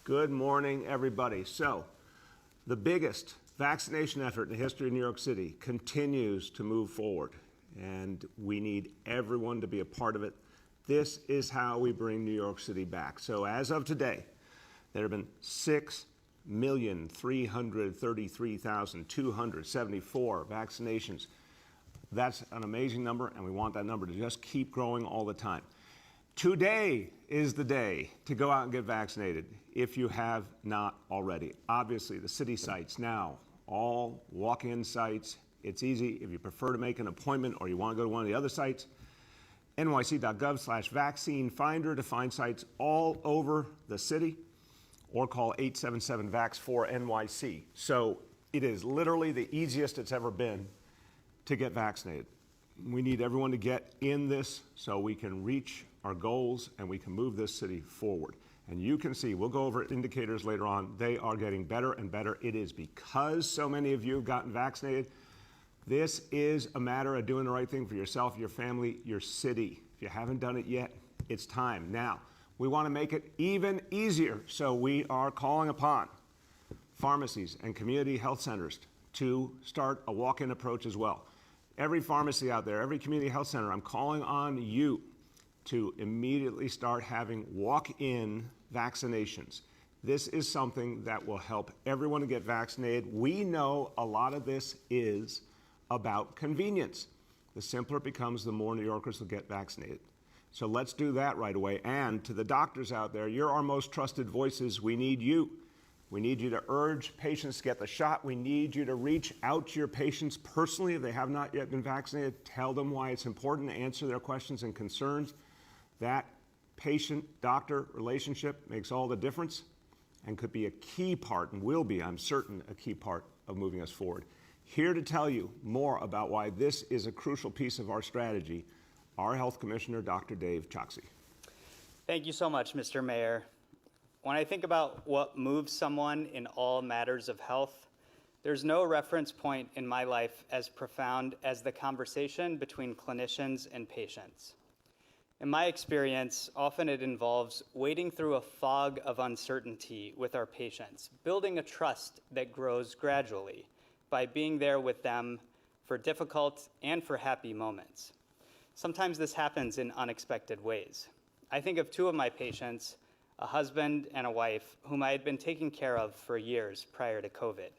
Good morning, everybody. So, the biggest vaccination effort in the history of New York City continues to move forward, and we need everyone to be a part of it. This is how we bring New York City back. So, as of today, there have been 6,333,274 vaccinations. That's an amazing number, and we want that number to just keep growing all the time. Today is the day to go out and get vaccinated if you have not already. Obviously, the city sites now, all walk-in sites. It's easy if you prefer to make an appointment or you want to go to one of the other sites. nyc.gov/vaccine finder to find sites all over the city, or call 877-VAX4-NYC. So it is literally the easiest it's ever been to get vaccinated. We need everyone to get in this so we can reach our goals and we can move this city forward. And you can see, we'll go over indicators later on, they are getting better and better. It is because so many of you have gotten vaccinated. This is a matter of doing the right thing for yourself, your family, your city. If you haven't done it yet, it's time. Now, we want to make it even easier, so we are calling upon pharmacies and community health centers to start a walk-in approach as well. Every pharmacy out there, every community health center, I'm calling on you to immediately start having walk-in vaccinations. This is something that will help everyone to get vaccinated. We know a lot of this is about convenience. The simpler it becomes, the more New Yorkers will get vaccinated. So let's do that right away. And to the doctors out there, you're our most trusted voices. We need you. We need you to urge patients to get the shot. We need you to reach out to your patients personally if they have not yet been vaccinated. Tell them why it's important to answer their questions and concerns. That patient-doctor relationship makes all the difference and could be a key part, and will be, I'm certain, a key part of moving us forward. Here to tell you more about why this is a crucial piece of our strategy, our Health Commissioner, Dr. Dave Choksi. Thank you so much, Mr. Mayor. When I think about what moves someone in all matters of health, there's no reference point in my life as profound as the conversation between clinicians and patients. In my experience, often it involves wading through a fog of uncertainty with our patients, building a trust that grows gradually by being there with them for difficult and for happy moments. Sometimes this happens in unexpected ways. I think of two of my patients, a husband and a wife, whom I had been taking care of for years prior to COVID.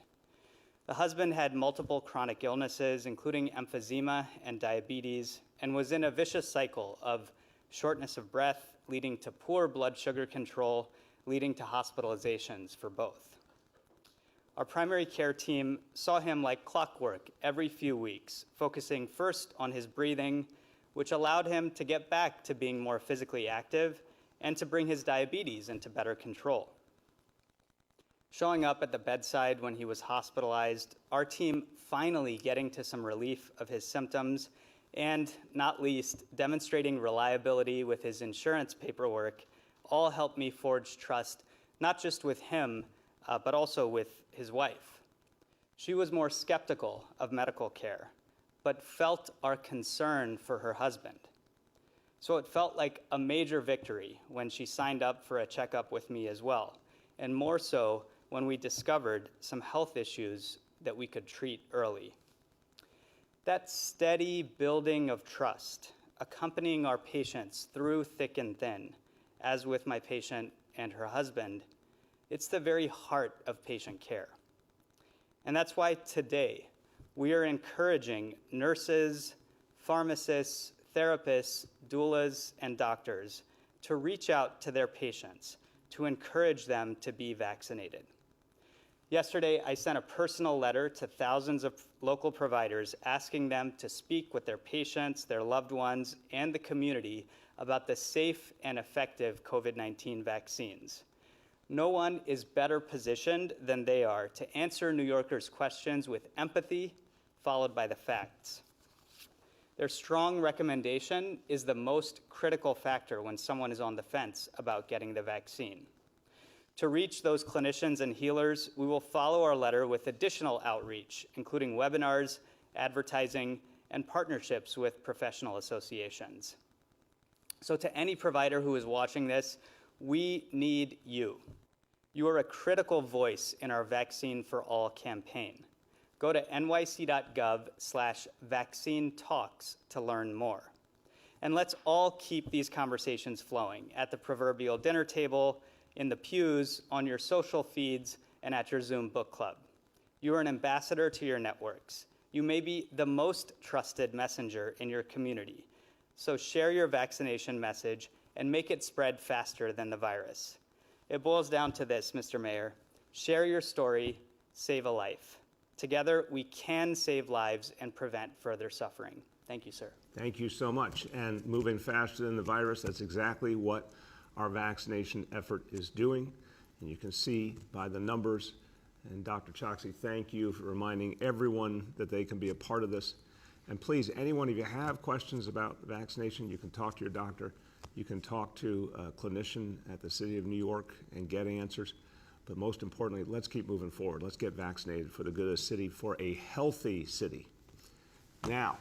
The husband had multiple chronic illnesses, including emphysema and diabetes, and was in a vicious cycle of shortness of breath, leading to poor blood sugar control, leading to hospitalizations for both. Our primary care team saw him like clockwork every few weeks, focusing first on his breathing, which allowed him to get back to being more physically active and to bring his diabetes into better control. Showing up at the bedside when he was hospitalized, our team finally getting to some relief of his symptoms, and not least, demonstrating reliability with his insurance paperwork, all helped me forge trust, not just with him, but also with his wife. She was more skeptical of medical care, but felt our concern for her husband. So it felt like a major victory when she signed up for a checkup with me as well, and more so when we discovered some health issues that we could treat early. That steady building of trust, accompanying our patients through thick and thin, as with my patient and her husband, it's the very heart of patient care. And that's why today we are encouraging nurses, pharmacists, therapists, doulas, and doctors to reach out to their patients to encourage them to be vaccinated. Yesterday, I sent a personal letter to thousands of local providers asking them to speak with their patients, their loved ones, and the community about the safe and effective COVID-19 vaccines. No one is better positioned than they are to answer New Yorkers' questions with empathy, followed by the facts. Their strong recommendation is the most critical factor when someone is on the fence about getting the vaccine. To reach those clinicians and healers, we will follow our letter with additional outreach, including webinars, advertising, and partnerships with professional associations. So to any provider who is watching this, we need you. You are a critical voice in our Vaccine for All campaign. Go to nyc.gov/vaccine talks to learn more. And let's all keep these conversations flowing at the proverbial dinner table, in the pews, on your social feeds, and at your Zoom book club. You are an ambassador to your networks. You may be the most trusted messenger in your community. So share your vaccination message and make it spread faster than the virus. It boils down to this, Mr. Mayor. Share your story, save a life. Together, we can save lives and prevent further suffering. Thank you, sir. Thank you so much. And moving faster than the virus, that's exactly what our vaccination effort is doing. And you can see by the numbers. And Dr. Choksi, thank you for reminding everyone that they can be a part of this. And please, anyone, if you have questions about vaccination, you can talk to your doctor. You can talk to a clinician at the City of New York and get answers. But most importantly, let's keep moving forward. Let's get vaccinated for the good of the city, for a healthy city. Now,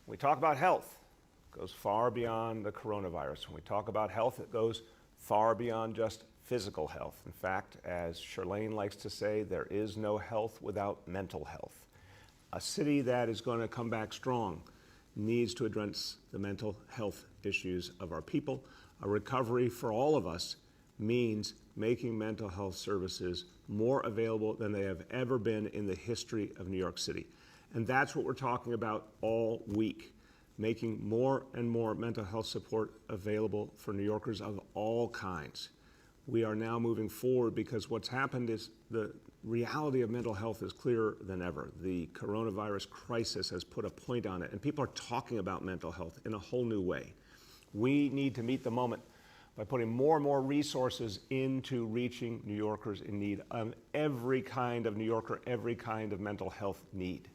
when we talk about health, it goes far beyond the coronavirus. When we talk about health, it goes far beyond just physical health. In fact, as Charlene likes to say, there is no health without mental health. A city that is going to come back strong needs to address the mental health issues of our people. A recovery for all of us means making mental health services more available than they have ever been in the history of New York City. And that's what we're talking about all week, making more and more mental health support available for New Yorkers of all kinds. We are now moving forward because what's happened is the reality of mental health is clearer than ever. The coronavirus crisis has put a point on it, and people are talking about mental health in a whole new way. We need to meet the moment by putting more and more resources into reaching New Yorkers in need of every kind of New Yorker, every kind of mental health need.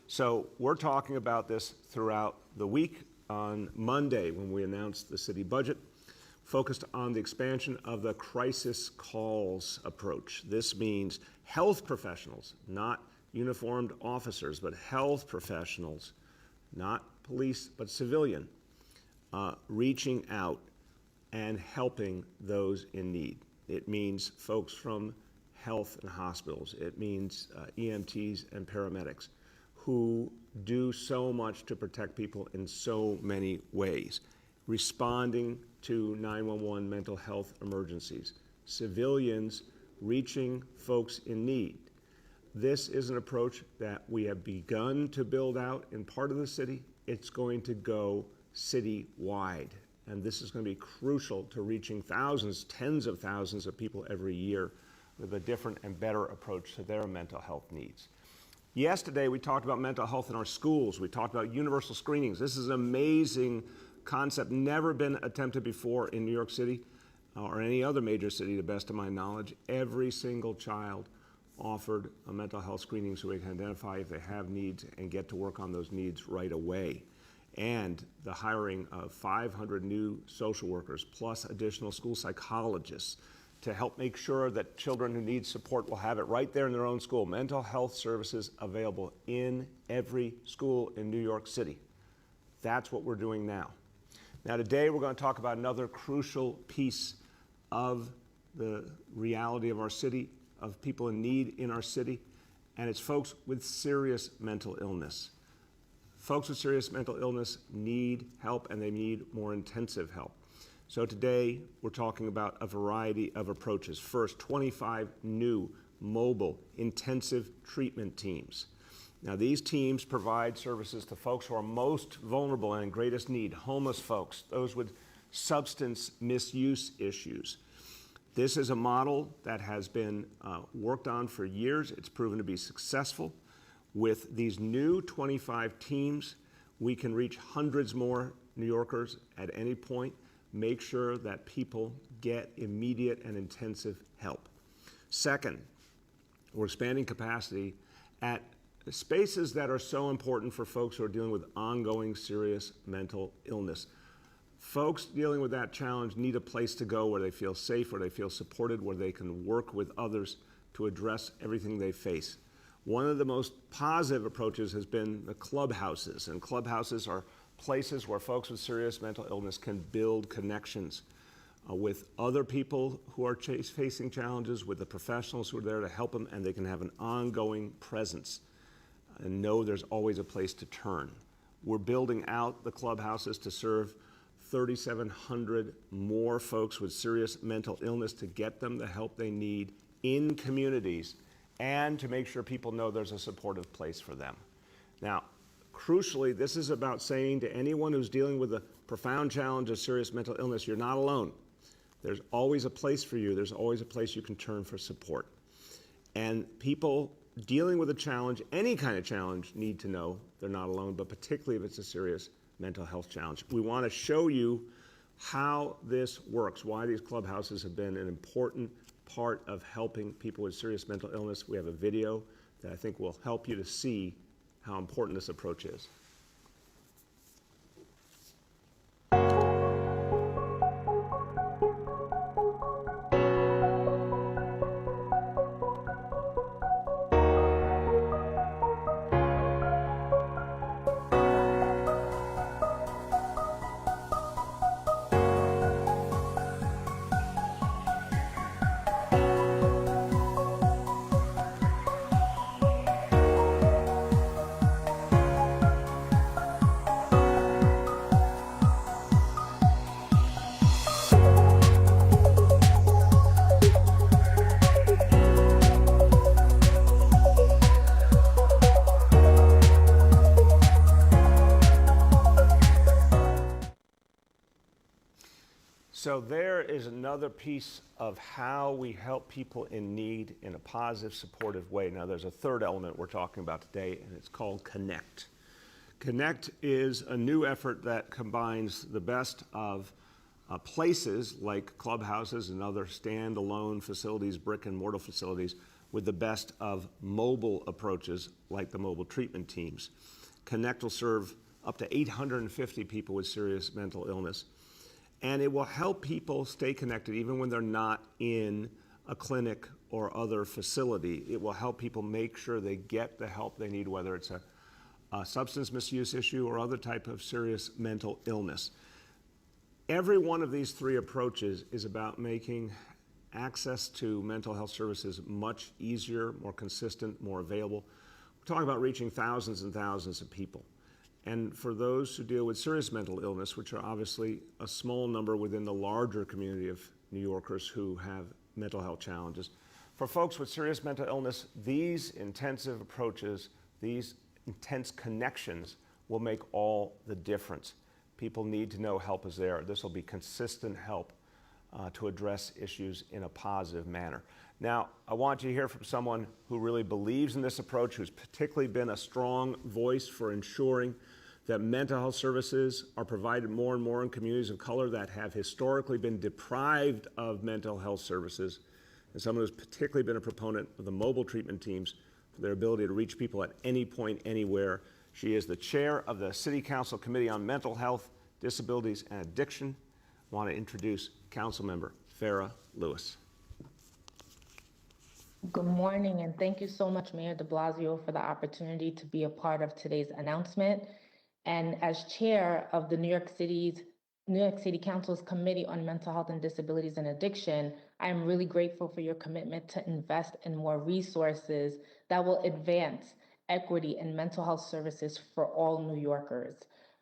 So we're talking about this throughout the week. On Monday, when we announced the city budget, focused on the expansion of the crisis calls approach. This means health professionals, not uniformed officers, but health professionals, not police, but civilian, reaching out and helping those in need. It means folks from health and hospitals. It means EMTs and paramedics who do so much to protect people in so many ways. Responding to 911 mental health emergencies. Civilians reaching folks in need. This is an approach that we have begun to build out in part of the city. It's going to go city-wide. And this is going to be crucial to reaching thousands, tens of thousands of people every year with a different and better approach to their mental health needs. Yesterday, we talked about mental health in our schools. We talked about universal screenings. This is an amazing concept, never been attempted before in New York City or any other major city, to the best of my knowledge. Every single child offered a mental health screening so we can identify if they have needs and get to work on those needs right away. And the hiring of 500 new social workers plus additional school psychologists to help make sure that children who need support will have it right there in their own school. Mental health services available in every school in New York City. That's what we're doing now. Now today we're going to talk about another crucial piece of the reality of our city, of people in need in our city, and it's folks with serious mental illness. Folks with serious mental illness need help, and they need more intensive help. So today we're talking about a variety of approaches. First, 25 new mobile intensive treatment teams. Now, these teams provide services to folks who are most vulnerable and in greatest need, homeless folks, those with substance misuse issues. This is a model that has been worked on for years. It's proven to be successful. With these new 25 teams, we can reach hundreds more New Yorkers at any point, make sure that people get immediate and intensive help. Second, we're expanding capacity at spaces that are so important for folks who are dealing with ongoing serious mental illness. Folks dealing with that challenge need a place to go where they feel safe, where they feel supported, where they can work with others to address everything they face. One of the most positive approaches has been the clubhouses, and clubhouses are places where folks with serious mental illness can build connections. with other people who are facing challenges, with the professionals who are there to help them, and they can have an ongoing presence and know there's always a place to turn. We're building out the clubhouses to serve 3,700 more folks with serious mental illness, to get them the help they need in communities and to make sure people know there's a supportive place for them. Now, crucially, this is about saying to anyone who's dealing with a profound challenge of serious mental illness, you're not alone. There's always a place for you. There's always a place you can turn for support. And people dealing with a challenge, any kind of challenge, need to know they're not alone, but particularly if it's a serious mental health challenge. We want to show you how this works, why these clubhouses have been an important part of helping people with serious mental illness. We have a video that I think will help you to see how important this approach is. So there is another piece of how we help people in need in a positive, supportive way. Now, there's a third element we're talking about today, and it's called Connect. Connect is a new effort that combines the best of places like clubhouses and other standalone facilities, brick and mortar facilities, with the best of mobile approaches like the mobile treatment teams. Connect will serve up to 850 people with serious mental illness. And it will help people stay connected even when they're not in a clinic or other facility. It will help people make sure they get the help they need, whether it's a substance misuse issue or other type of serious mental illness. Every one of these three approaches is about making access to mental health services much easier, more consistent, more available. We're talking about reaching thousands and thousands of people. And for those who deal with serious mental illness, which are obviously a small number within the larger community of New Yorkers who have mental health challenges, for folks with serious mental illness, these intensive approaches, these intense connections will make all the difference. People need to know help is there. This will be consistent help to address issues in a positive manner. Now, I want you to hear from someone who really believes in this approach, who's particularly been a strong voice for ensuring that mental health services are provided more and more in communities of color that have historically been deprived of mental health services, and someone who's particularly been a proponent of the mobile treatment teams for their ability to reach people at any point, anywhere. She is the chair of the City Council Committee on Mental Health, Disabilities, and Addiction. I want to introduce Councilmember Farah Lewis. Good morning, and thank you so much, Mayor de Blasio, for the opportunity to be a part of today's announcement. And as chair of the New York City Council's Committee on Mental Health and Disabilities and Addiction, I am really grateful for your commitment to invest in more resources that will advance equity in mental health services for all New Yorkers.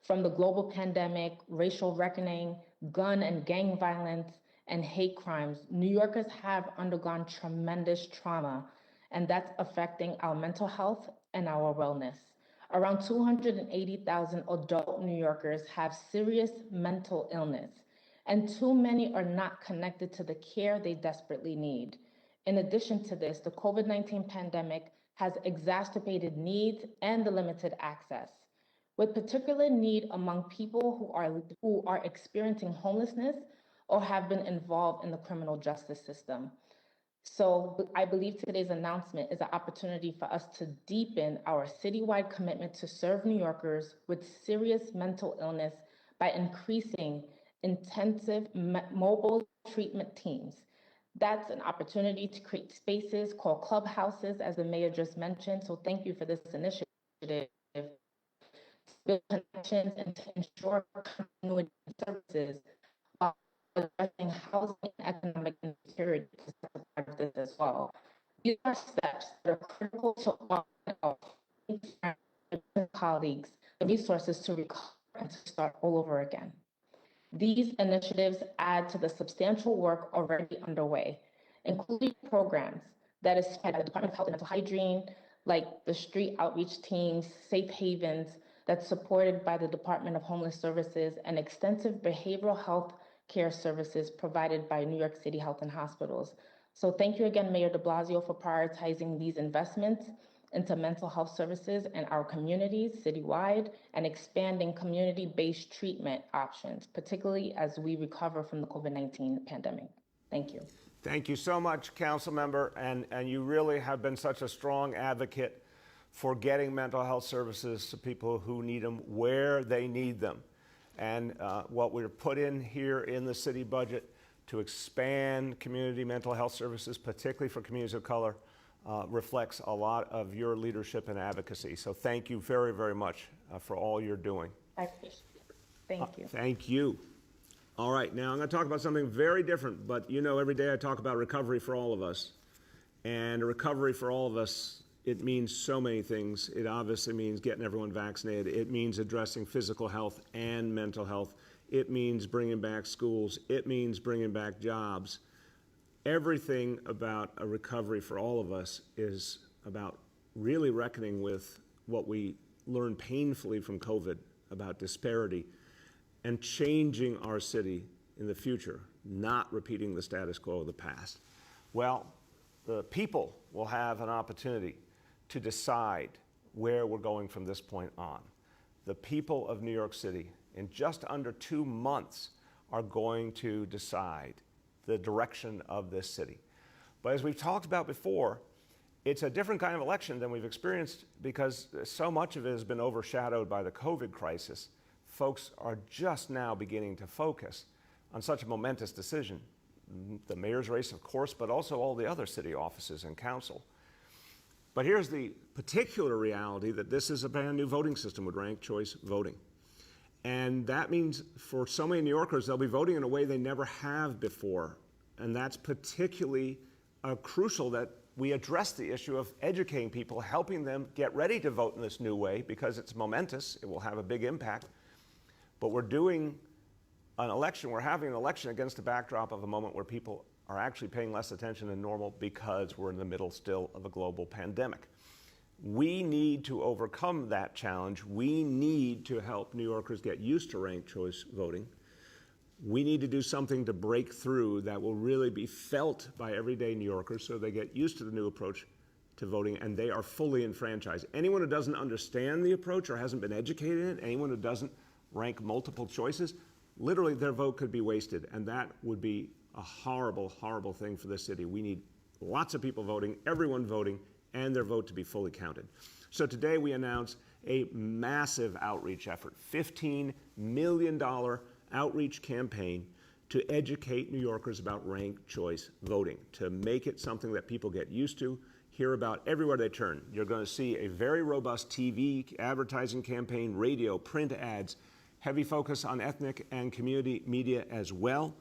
From the global pandemic, racial reckoning, gun and gang violence, and hate crimes, New Yorkers have undergone tremendous trauma, and that's affecting our mental health and our wellness. Around 280,000 adult New Yorkers have serious mental illness, and too many are not connected to the care they desperately need. In addition to this, the COVID-19 pandemic has exacerbated needs and the limited access, with particular need among people who are experiencing homelessness or have been involved in the criminal justice system. So I believe today's announcement is an opportunity for us to deepen our citywide commitment to serve New Yorkers with serious mental illness by increasing intensive mobile treatment teams. That's an opportunity to create spaces called clubhouses, as the mayor just mentioned. So thank you for this initiative, to build connections and to ensure continuity of services while addressing housing and economic insecurity is a part of this as well. These are steps that are critical to all colleagues the resources to recover and to start all over again. These initiatives add to the substantial work already underway, including programs that is spread by the Department of Health and Mental Hygiene, like the street outreach teams, safe havens, that's supported by the Department of Homeless Services, and extensive behavioral health care services provided by New York City Health and Hospitals. So thank you again, Mayor de Blasio, for prioritizing these investments into mental health services in our communities citywide and expanding community-based treatment options, particularly as we recover from the COVID-19 pandemic. Thank you. Thank you so much, Council Member, and you really have been such a strong advocate for getting mental health services to people who need them where they need them. And what we're put in here in the city budget to expand community mental health services, particularly for communities of color, reflects a lot of your leadership and advocacy. So thank you very, very much for all you're doing. I appreciate it. Thank you. Thank you. All right, now I'm going to talk about something very different, but you know every day I talk about recovery for all of us. And recovery for all of us, it means so many things. It obviously means getting everyone vaccinated. It means addressing physical health and mental health. It means bringing back schools. It means bringing back jobs. Everything about a recovery for all of us is about really reckoning with what we learned painfully from COVID about disparity and changing our city in the future, not repeating the status quo of the past. Well, the people will have an opportunity to decide where we're going from this point on. The people of New York City, in just under 2 months, are going to decide the direction of this city. But as we've talked about before, it's a different kind of election than we've experienced because so much of it has been overshadowed by the COVID crisis. Folks are just now beginning to focus on such a momentous decision. The mayor's race, of course, but also all the other city offices and council. But here's the particular reality that this is a brand new voting system with ranked choice voting. And that means for so many New Yorkers, they'll be voting in a way they never have before. And that's particularly crucial that we address the issue of educating people, helping them get ready to vote in this new way because it's momentous, it will have a big impact. But we're doing an election, we're having an election against the backdrop of a moment where people are actually paying less attention than normal because we're in the middle still of a global pandemic. We need to overcome that challenge. We need to help New Yorkers get used to ranked choice voting. We need to do something to break through that will really be felt by everyday New Yorkers so they get used to the new approach to voting and they are fully enfranchised. Anyone who doesn't understand the approach or hasn't been educated in it, anyone who doesn't rank multiple choices, literally their vote could be wasted, and that would be a horrible, horrible thing for this city. We need lots of people voting, everyone voting, and their vote to be fully counted. So today we announce a massive outreach effort, $15 million outreach campaign to educate New Yorkers about ranked choice voting, to make it something that people get used to, hear about everywhere they turn. You're going to see a very robust TV advertising campaign, radio, print ads, heavy focus on ethnic and community media as well.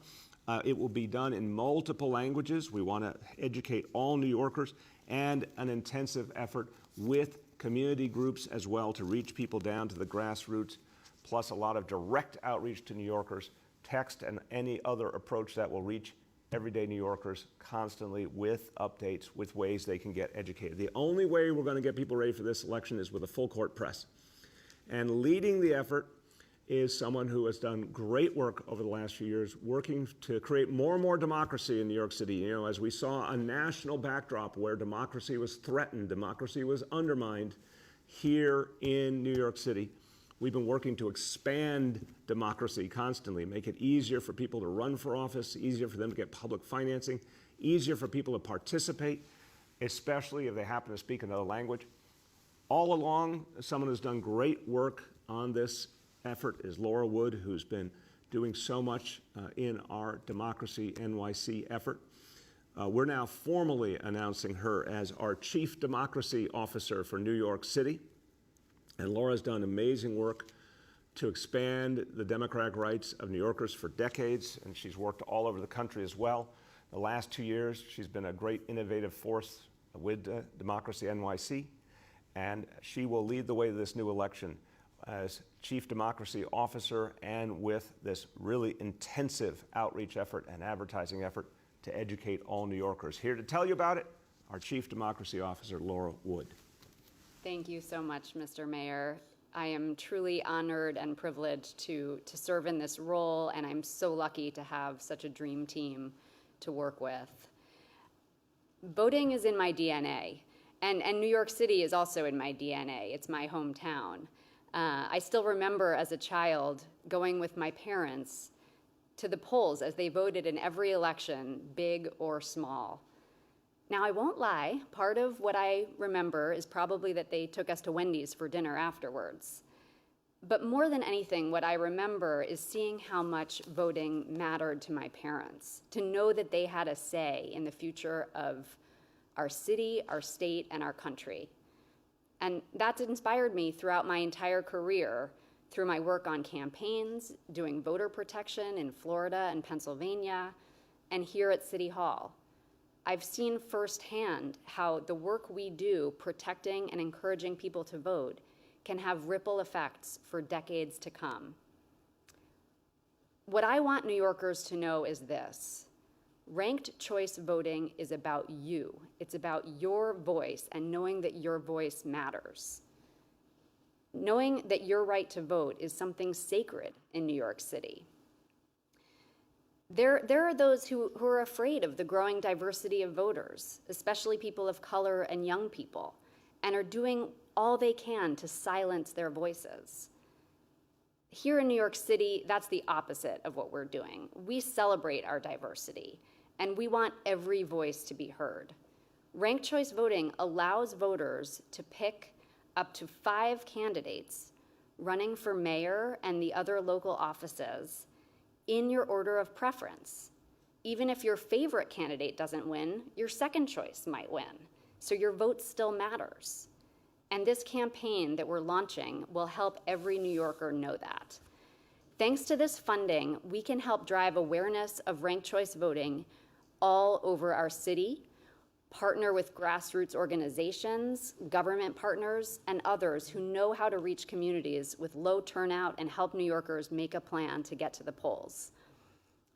It will be done in multiple languages. We want to educate all New Yorkers, and an intensive effort with community groups as well to reach people down to the grassroots, plus a lot of direct outreach to New Yorkers, text and any other approach that will reach everyday New Yorkers constantly with updates, with ways they can get educated. The only way we're going to get people ready for this election is with a full court press. And leading the effort is someone who has done great work over the last few years, working to create more and more democracy in New York City. You know, as we saw a national backdrop where democracy was threatened, democracy was undermined here in New York City, we've been working to expand democracy constantly, make it easier for people to run for office, easier for them to get public financing, easier for people to participate, especially if they happen to speak another language. All along, someone who's done great work on this effort is Laura Wood, who's been doing so much in our Democracy NYC effort. We're now formally announcing her as our Chief Democracy Officer for New York City. And Laura's done amazing work to expand the democratic rights of New Yorkers for decades, and she's worked all over the country as well. The last 2 years, she's been a great innovative force with Democracy NYC, and she will lead the way to this new election as Chief Democracy Officer and with this really intensive outreach effort and advertising effort to educate all New Yorkers. Here to tell you about it, our Chief Democracy Officer, Laura Wood. Thank you so much, Mr. Mayor. I am truly honored and privileged to serve in this role, and I'm so lucky to have such a dream team to work with. Voting is in my DNA, and New York City is also in my DNA. It's my hometown. I still remember as a child going with my parents to the polls as they voted in every election, big or small. Now, I won't lie, part of what I remember is probably that they took us to Wendy's for dinner afterwards. But more than anything, what I remember is seeing how much voting mattered to my parents, to know that they had a say in the future of our city, our state, and our country. And that's inspired me throughout my entire career, through my work on campaigns, doing voter protection in Florida and Pennsylvania, and here at City Hall. I've seen firsthand how the work we do protecting and encouraging people to vote can have ripple effects for decades to come. What I want New Yorkers to know is this: ranked choice voting is about you. It's about your voice and knowing that your voice matters. Knowing that your right to vote is something sacred in New York City. There are those who are afraid of the growing diversity of voters, especially people of color and young people, and are doing all they can to silence their voices. Here in New York City, that's the opposite of what we're doing. We celebrate our diversity, and we want every voice to be heard. Ranked choice voting allows voters to pick up to 5 candidates running for mayor and the other local offices in your order of preference. Even if your favorite candidate doesn't win, your second choice might win, so your vote still matters. And this campaign that we're launching will help every New Yorker know that. Thanks to this funding, we can help drive awareness of ranked choice voting all over our city, partner with grassroots organizations, government partners, and others who know how to reach communities with low turnout and help New Yorkers make a plan to get to the polls.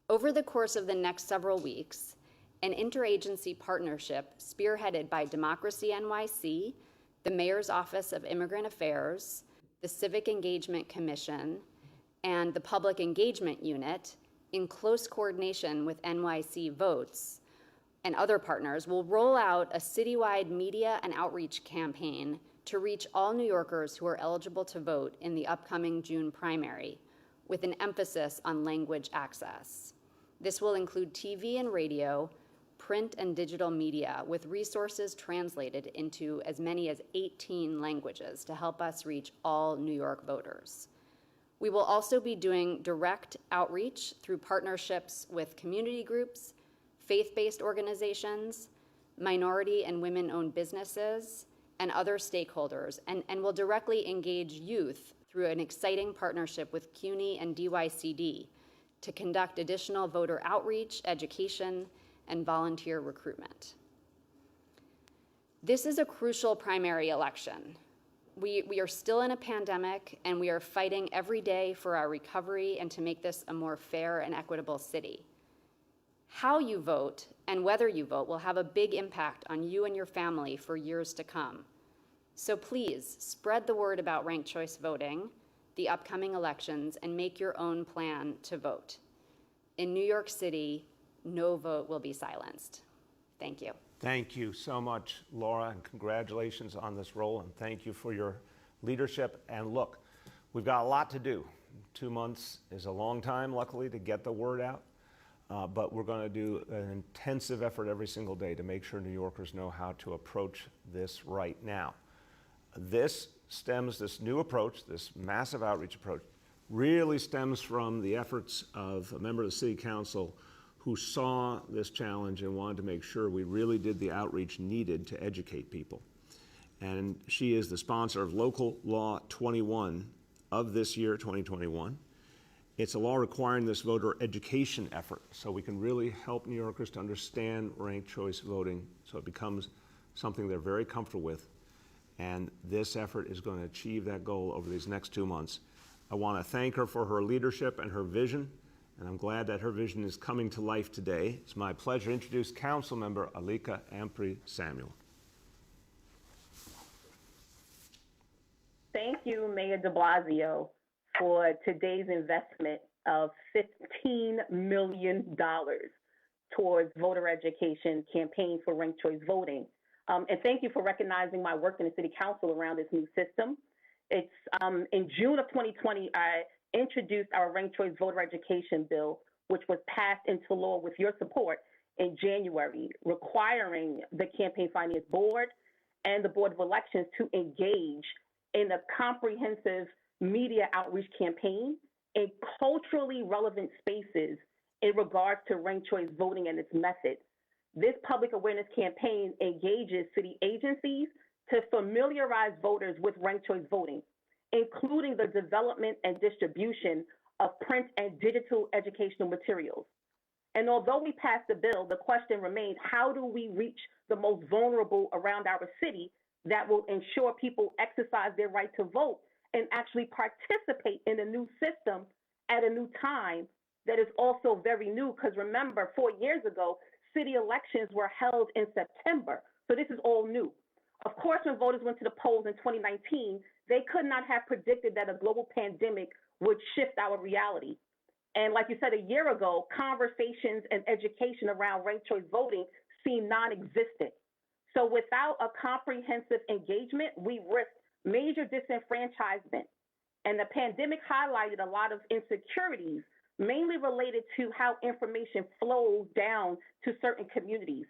Over the course of the next several weeks, an interagency partnership spearheaded by Democracy NYC, the Mayor's Office of Immigrant Affairs, the Civic Engagement Commission, and the Public Engagement Unit, in close coordination with NYC Votes, and other partners, will roll out a citywide media and outreach campaign to reach all New Yorkers who are eligible to vote in the upcoming June primary, with an emphasis on language access. This will include TV and radio, print and digital media, with resources translated into as many as 18 languages to help us reach all New York voters. We will also be doing direct outreach through partnerships with community groups, faith-based organizations, minority and women-owned businesses, and other stakeholders, and will directly engage youth through an exciting partnership with CUNY and D-NYC to conduct additional voter outreach, education, and volunteer recruitment. This is a crucial primary election. We are still in a pandemic, and we are fighting every day for our recovery and to make this a more fair and equitable city. How you vote and whether you vote will have a big impact on you and your family for years to come. So please spread the word about ranked choice voting, the upcoming elections, and make your own plan to vote. In New York City, no vote will be silenced. Thank you. Thank you so much, Laura, and congratulations on this role, and thank you for your leadership. And look, we've got a lot to do. 2 months is a long time, luckily, to get the word out. But we're going to do an intensive effort every single day to make sure New Yorkers know how to approach this right now. This new approach, this massive outreach approach, really stems from the efforts of a member of the City Council who saw this challenge and wanted to make sure we really did the outreach needed to educate people. And she is the sponsor of Local Law 21, of this year, 2021. It's a law requiring this voter education effort so we can really help New Yorkers to understand ranked choice voting so it becomes something they're very comfortable with. And this effort is going to achieve that goal over these next 2 months. I want to thank her for her leadership and her vision, and I'm glad that her vision is coming to life today. It's my pleasure to introduce Councilmember Alika Ampry-Samuel. Thank you, Mayor de Blasio, for today's investment of $15 million towards voter education campaign for ranked choice voting. And thank you for recognizing my work in the City Council around this new system. It's in June of 2020, I introduced our ranked choice voter education bill, which was passed into law with your support in January, requiring the Campaign Finance Board and the Board of Elections to engage in a comprehensive media outreach campaign in culturally relevant spaces in regards to ranked choice voting and its methods. This public awareness campaign engages city agencies to familiarize voters with ranked choice voting, including the development and distribution of print and digital educational materials. And although we passed the bill, the question remained, how do we reach the most vulnerable around our city that will ensure people exercise their right to vote and actually participate in a new system at a new time that is also very new? Because remember, 4 years ago, city elections were held in September. So this is all new. Of course, when voters went to the polls in 2019, they could not have predicted that a global pandemic would shift our reality. And like you said, a year ago, conversations and education around ranked choice voting seemed non-existent. So without a comprehensive engagement, we risk major disenfranchisement. And the pandemic highlighted a lot of insecurities, mainly related to how information flows down to certain communities,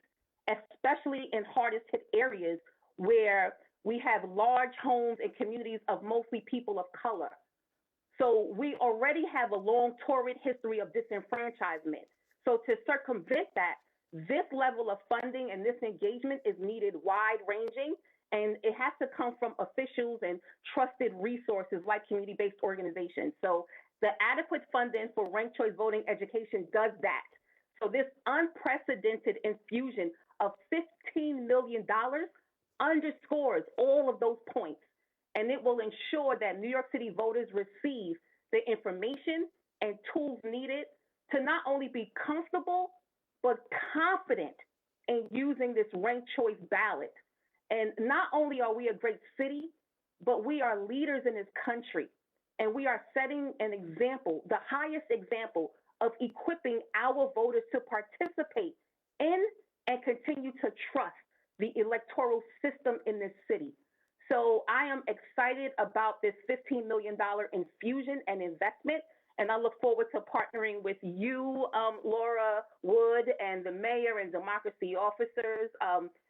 especially in hardest hit areas where we have large homes and communities of mostly people of color. So we already have a long torrid history of disenfranchisement. So to circumvent that, this level of funding and this engagement is needed wide-ranging, and it has to come from officials and trusted resources like community-based organizations. So the adequate funding for ranked choice voting education does that. So this unprecedented infusion of $15 million underscores all of those points, and it will ensure that New York City voters receive the information and tools needed to not only be comfortable, but confident in using this ranked choice ballot. And not only are we a great city, but we are leaders in this country. And we are setting an example, the highest example of equipping our voters to participate in and continue to trust the electoral system in this city. So I am excited about this $15 million infusion and investment. And I look forward to partnering with you, Laura Wood, and the mayor and democracy officers,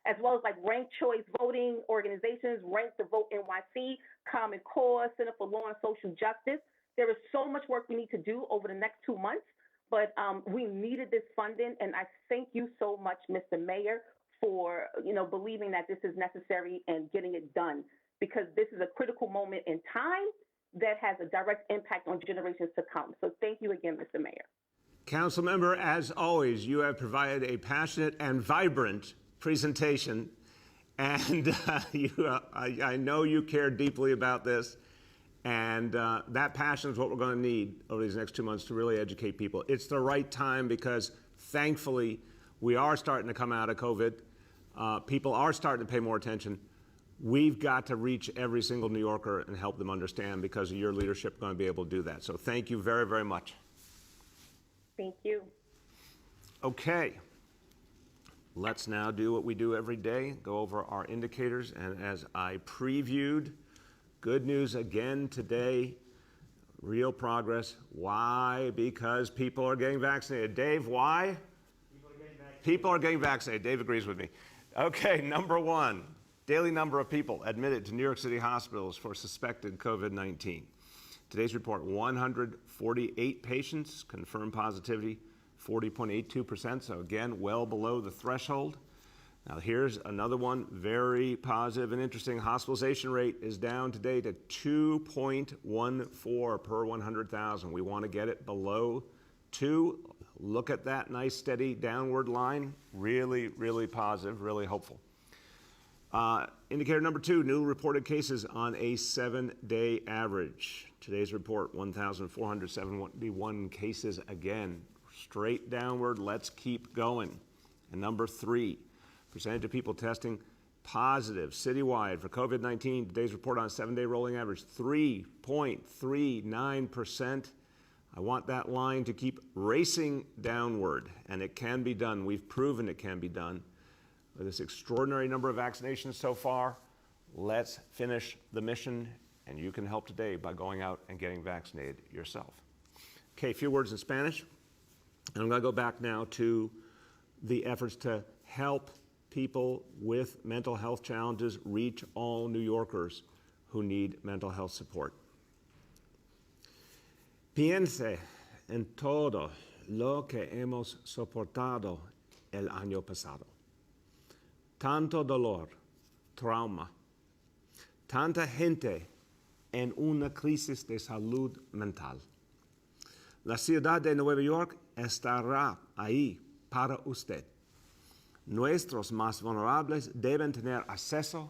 as well as like ranked choice voting organizations, Rank the Vote NYC, Common Core, Center for Law and Social Justice. There is so much work we need to do over the next 2 months, but we needed this funding. And I thank you so much, Mr. Mayor, for believing that this is necessary and getting it done, because this is a critical moment in time that has a direct impact on generations to come. So thank you again, Mr. Mayor. Council member, as always, you have provided a passionate and vibrant presentation, and I know you care deeply about this, and that passion is what we're going to need over these next 2 months to really educate people. It's the right time because, thankfully, we are starting to come out of COVID. People are starting to pay more attention. We've got to reach every single New Yorker and help them understand, because of your leadership, going to be able to do that. So thank you very, very much. Thank you. Okay. Let's now do what we do every day, go over our indicators. And as I previewed, good news again today, real progress. Why? Because people are getting vaccinated. Dave, why? People are getting vaccinated. Dave agrees with me. Okay, number one. Daily number of people admitted to New York City hospitals for suspected COVID-19. Today's report, 148 patients, confirmed positivity, 40.82%, so again, well below the threshold. Now, here's another one, very positive and interesting. Hospitalization rate is down today to 2.14 per 100,000. We want to get it below 2. Look at that nice steady downward line. Really, really positive, really hopeful. Indicator number 2, new reported cases on a 7-day average. Today's report, 1,471 cases again. Straight downward, let's keep going. And number 3, percentage of people testing positive citywide for COVID-19. Today's report on a 7-day rolling average, 3.39%. I want that line to keep racing downward, and it can be done. We've proven it can be done. With this extraordinary number of vaccinations so far, let's finish the mission, and you can help today by going out and getting vaccinated yourself. Okay, a few words in Spanish. And I'm going to go back now to the efforts to help people with mental health challenges reach all New Yorkers who need mental health support. Piense en todo lo que hemos soportado el año pasado. Tanto dolor, trauma, tanta gente en una crisis de salud mental. La ciudad de Nueva York estará ahí para usted. Nuestros más vulnerables deben tener acceso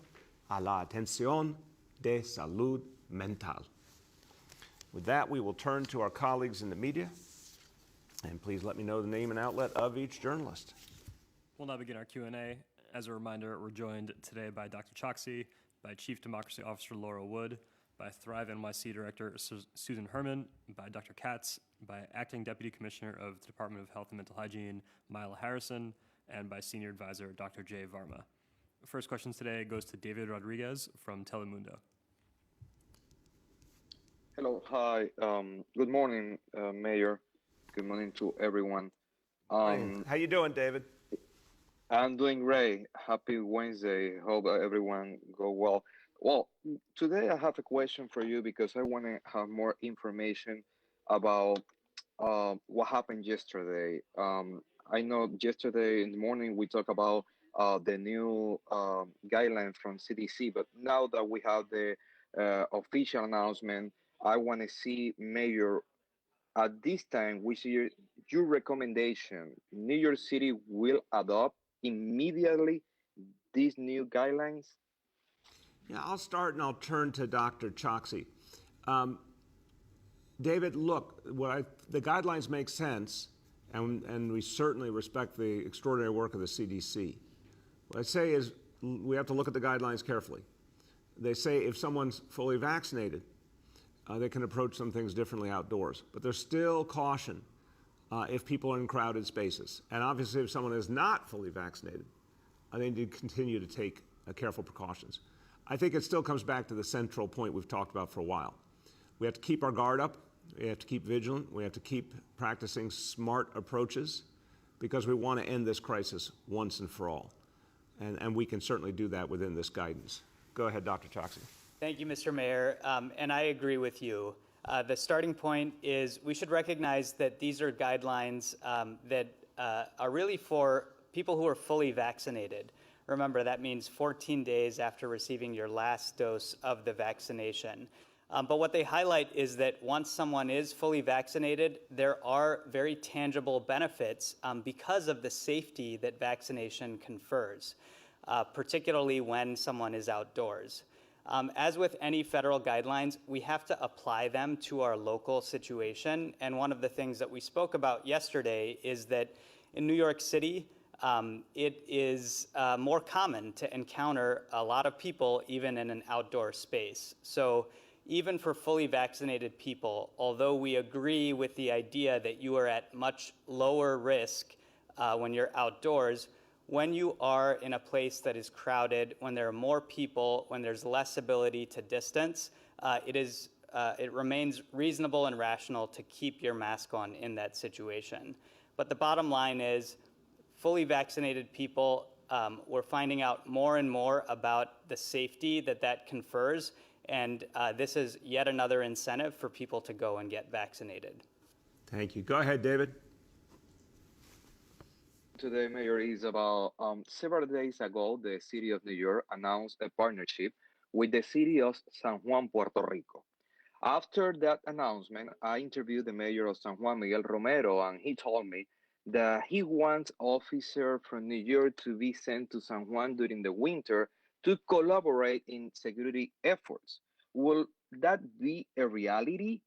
a la atención de salud mental. With that, we will turn to our colleagues in the media. And please let me know the name and outlet of each journalist. We'll now begin our Q&A. As a reminder, we're joined today by Dr. Choksi, by Chief Democracy Officer Laura Wood, by Thrive NYC Director Susan Herman, by Dr. Katz, by Acting Deputy Commissioner of the Department of Health and Mental Hygiene, Myla Harrison, and by Senior Advisor Dr. Jay Varma. The first question today goes to David Rodriguez from Telemundo. Hello, hi. Good morning, Mayor. Good morning to everyone. How you doing, David? I'm doing great. Happy Wednesday. Hope everyone go well. Well, today I have a question for you because I want to have more information about what happened yesterday. I know yesterday in the morning we talked about the new guidelines from CDC, but now that we have the official announcement, I want to see, Mayor, at this time, which is your recommendation, New York City will adopt immediately these new guidelines? Yeah, I'll start and I'll turn to Dr. Choksi. David, look, the guidelines make sense, and we certainly respect the extraordinary work of the CDC. What I say is we have to look at the guidelines carefully. They say if someone's fully vaccinated, they can approach some things differently outdoors. But there's still caution if people are in crowded spaces. And obviously, if someone is not fully vaccinated, they need to continue to take careful precautions. I think it still comes back to the central point we've talked about for a while. We have to keep our guard up. We have to keep vigilant. We have to keep practicing smart approaches because we want to end this crisis once and for all. And we can certainly do that within this guidance. Go ahead, Dr. Choksi. Thank you, Mr. Mayor, and I agree with you. The starting point is we should recognize that these are guidelines that are really for people who are fully vaccinated. Remember, that means 14 days after receiving your last dose of the vaccination. But what they highlight is that once someone is fully vaccinated, there are very tangible benefits because of the safety that vaccination confers, particularly when someone is outdoors. As with any federal guidelines, we have to apply them to our local situation. And one of the things that we spoke about yesterday is that in New York City, it is more common to encounter a lot of people even in an outdoor space. So even for fully vaccinated people, although we agree with the idea that you are at much lower risk when you're outdoors, when you are in a place that is crowded, when there are more people, when there's less ability to distance, it remains reasonable and rational to keep your mask on in that situation. But the bottom line is, fully vaccinated people, we're finding out more and more about the safety that confers, and this is yet another incentive for people to go and get vaccinated. Thank you. Go ahead, David. today, Mayor, is about several days ago, the city of New York announced a partnership with the city of San Juan, Puerto Rico. After that announcement, I interviewed the mayor of San Juan, Miguel Romero, and he told me that he wants officers from New York to be sent to San Juan during the winter to collaborate in security efforts. Will that be a reality?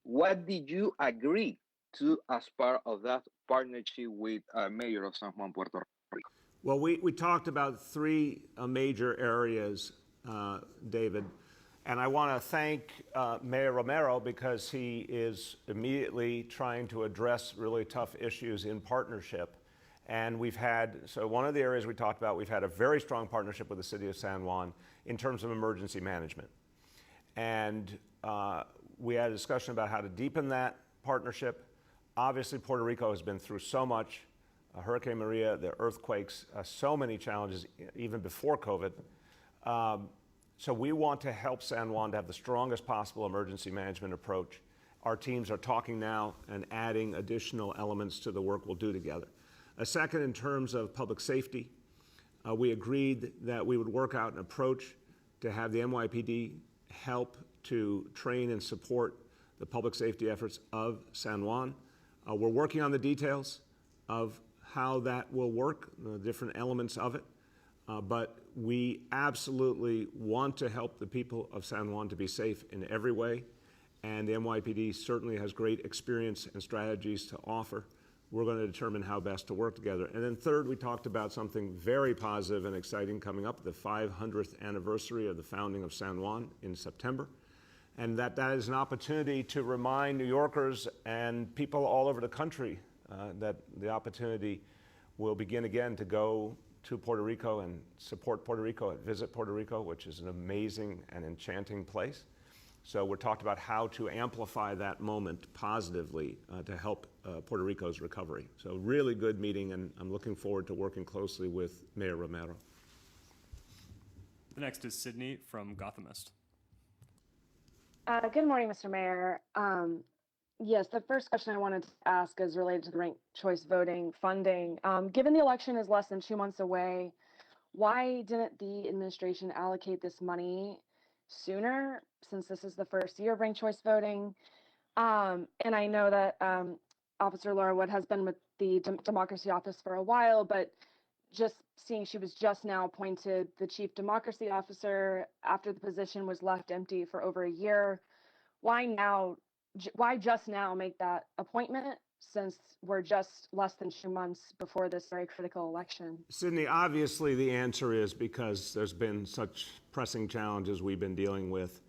What did you agree to as part of that partnership with Mayor of San Juan, Puerto Rico? Well, we talked about three major areas, David, and I want to thank Mayor Romero because he is immediately trying to address really tough issues in partnership. And so one of the areas we talked about, we've had a very strong partnership with the city of San Juan in terms of emergency management. And we had a discussion about how to deepen that partnership. Obviously, Puerto Rico has been through so much, Hurricane Maria, the earthquakes, so many challenges even before COVID. So we want to help San Juan to have the strongest possible emergency management approach. Our teams are talking now and adding additional elements to the work we'll do together. A second, in terms of public safety, we agreed that we would work out an approach to have the NYPD help to train and support the public safety efforts of San Juan. We're working on the details of how that will work, the different elements of it, but we absolutely want to help the people of San Juan to be safe in every way, and the NYPD certainly has great experience and strategies to offer. We're going to determine how best to work together. And then third, we talked about something very positive and exciting coming up, the 500th anniversary of the founding of San Juan in September. And that is an opportunity to remind New Yorkers and people all over the country that the opportunity will begin again to go to Puerto Rico and support Puerto Rico and visit Puerto Rico, which is an amazing and enchanting place. So we're talking about how to amplify that moment positively to help Puerto Rico's recovery. So really good meeting, and I'm looking forward to working closely with Mayor Romero. The next is Sydney from Gothamist. Good morning, Mr. Mayor. Yes, the first question I wanted to ask is related to the ranked choice voting funding. Given the election is less than 2 months away, why didn't the administration allocate this money sooner, since this is the first year of ranked choice voting? And I know that Officer Laura Wood has been with the Democracy Office for a while, but just seeing she was just now appointed the Chief Democracy Officer after the position was left empty for over a year, why just now make that appointment, since we're just less than 2 months before this very critical election? Sydney, obviously the answer is because there's been such pressing challenges we've been dealing with,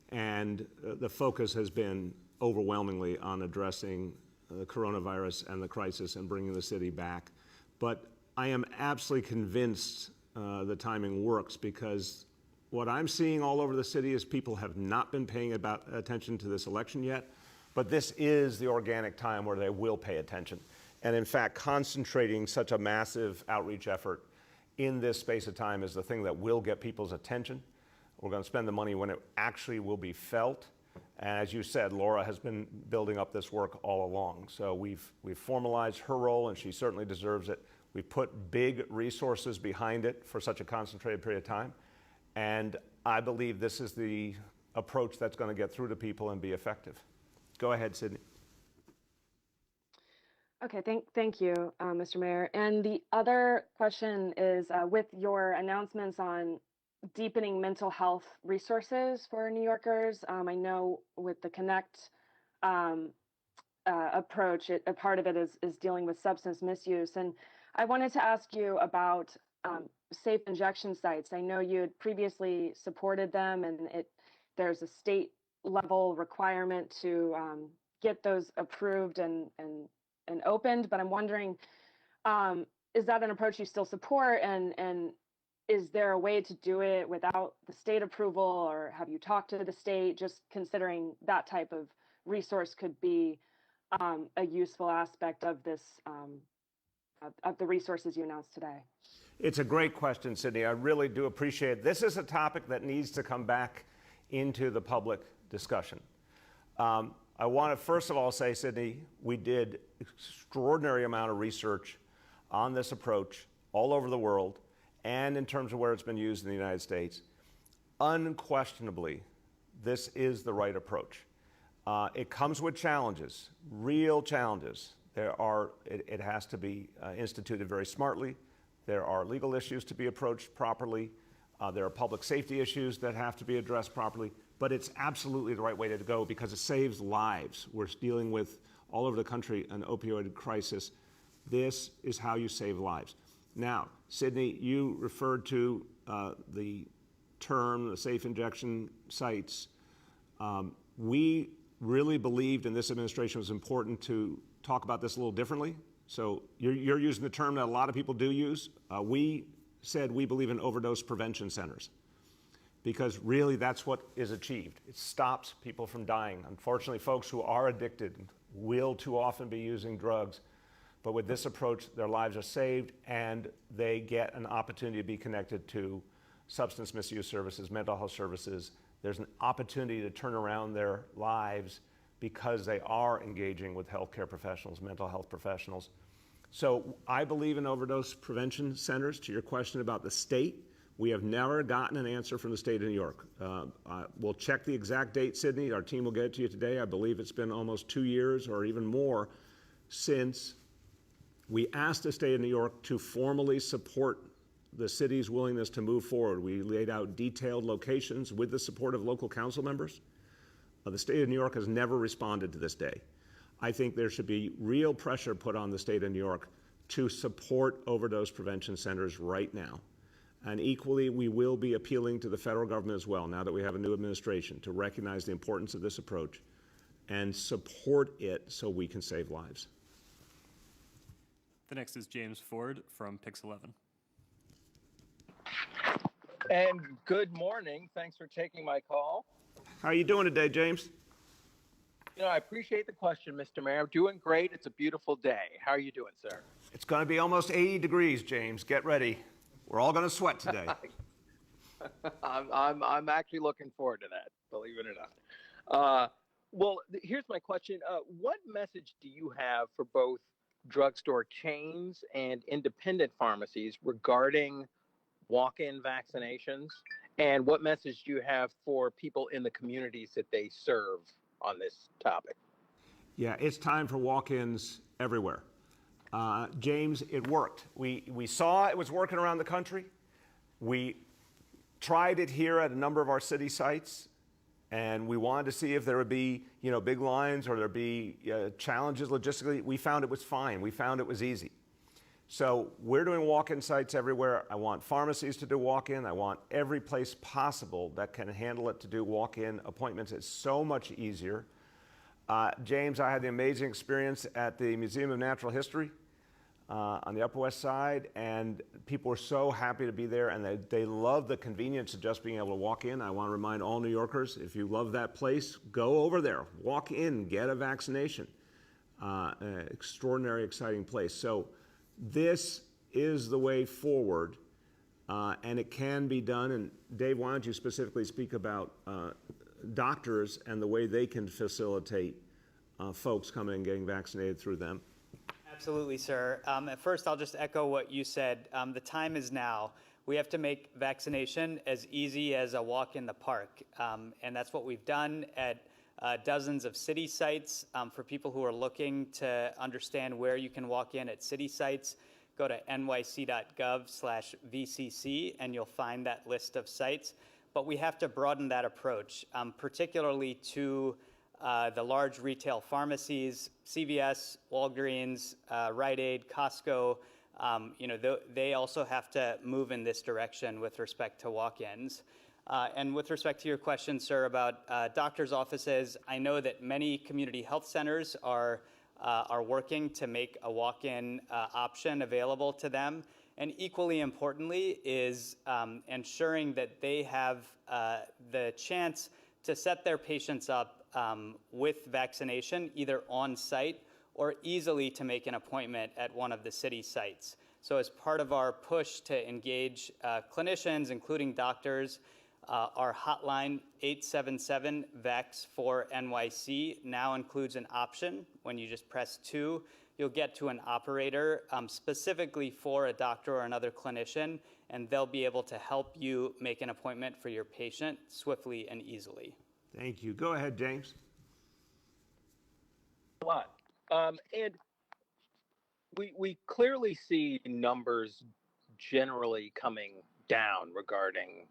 and the focus has been overwhelmingly on addressing the coronavirus and the crisis and bringing the city back. But I am absolutely convinced the timing works, because what I'm seeing all over the city is people have not been paying attention to this election yet, but this is the organic time where they will pay attention. And in fact, concentrating such a massive outreach effort in this space of time is the thing that will get people's attention. We're going to spend the money when it actually will be felt. And as you said, Laura has been building up this work all along. So we've formalized her role, and she certainly deserves it. We've put big resources behind it for such a concentrated period of time. And I believe this is the approach that's going to get through to people and be effective. Go ahead, Sydney. Okay, thank you, Mr. Mayor. And the other question is, with your announcements on deepening mental health resources for New Yorkers, I know with the Connect approach, a part of it is dealing with substance misuse. And I wanted to ask you about safe injection sites. I know you had previously supported them, and there's a state level requirement to get those approved and opened. But I'm wondering, is that an approach you still support? And is there a way to do it without the state approval, or have you talked to the state? Just considering that type of resource could be a useful aspect of this, of the resources you announced today. It's a great question, Sydney. I really do appreciate it. This is a topic that needs to come back into the public discussion. I want to first of all say, Sydney, we did extraordinary amount of research on this approach all over the world and in terms of where it's been used in the United States, unquestionably, this is the right approach. It comes with challenges, real challenges. It has to be instituted very smartly. There are legal issues to be approached properly. There are public safety issues that have to be addressed properly, but it's absolutely the right way to go because it saves lives. We're dealing with, all over the country, an opioid crisis. This is how you save lives. Now, Sydney, you referred to the term, the safe injection sites. We really believed in this administration it was important to talk about this a little differently. So you're using the term that a lot of people do use. We said we believe in overdose prevention centers because really that's what is achieved. It stops people from dying. Unfortunately, folks who are addicted will too often be using drugs, but with this approach, their lives are saved and they get an opportunity to be connected to substance misuse services, mental health services. There's an opportunity to turn around their lives because they are engaging with healthcare professionals, mental health professionals. So I believe in overdose prevention centers. To your question about the state, we have never gotten an answer from the state of New York. We'll check the exact date, Sydney. Our team will get it to you today. I believe it's been almost 2 years or even more since we asked the state of New York to formally support the city's willingness to move forward. We laid out detailed locations with the support of local council members. The state of New York has never responded to this day. I think there should be real pressure put on the state of New York to support overdose prevention centers right now. And equally, we will be appealing to the federal government as well, now that we have a new administration, to recognize the importance of this approach and support it so we can save lives. The next is James Ford from Pix 11. And good morning. Thanks for taking my call. How are you doing today, James? You know, I appreciate the question, Mr. Mayor. I'm doing great. It's a beautiful day. How are you doing, sir? It's going to be almost 80 degrees, James. Get ready. We're all going to sweat today. I'm actually looking forward to that, believe it or not. Well, here's my question. What message do you have for both drugstore chains and independent pharmacies regarding walk-in vaccinations? And what message do you have for people in the communities that they serve on this topic? Yeah, it's time for walk-ins everywhere. James, it worked. We saw it was working around the country. We tried it here at a number of our city sites, and we wanted to see if there would be, big lines or there'd be challenges logistically. We found it was fine. We found it was easy. So we're doing walk-in sites everywhere. I want pharmacies to do walk-in. I want every place possible that can handle it to do walk-in appointments. It's so much easier. James, I had the amazing experience at the Museum of Natural History on the Upper West Side, and people were so happy to be there, and they love the convenience of just being able to walk in. I want to remind all New Yorkers, if you love that place, go over there, walk in, get a vaccination. Extraordinary, exciting place. So this is the way forward, and it can be done. And Dave, why don't you specifically speak about doctors and the way they can facilitate folks coming and getting vaccinated through them? Absolutely, sir. At first, I'll just echo what you said. The time is now. We have to make vaccination as easy as a walk in the park. And that's what we've done at dozens of city sites. For people who are looking to understand where you can walk in at city sites, go to nyc.gov/VCC and you'll find that list of sites. But we have to broaden that approach, particularly to the large retail pharmacies, CVS, Walgreens, Rite Aid, Costco. They also have to move in this direction with respect to walk-ins. And with respect to your question, sir, about doctors' offices, I know that many community health centers are working to make a walk-in option available to them. And equally importantly is ensuring that they have the chance to set their patients up with vaccination, either on site or easily to make an appointment at one of the city sites. So as part of our push to engage clinicians, including doctors, our hotline 877-VAX4NYC now includes an option when you just press 2 you'll get to an operator specifically for a doctor or another clinician, and they'll be able to help you make an appointment for your patient swiftly and easily. Thank you. Go ahead, James. A lot. And we clearly see numbers generally coming down regarding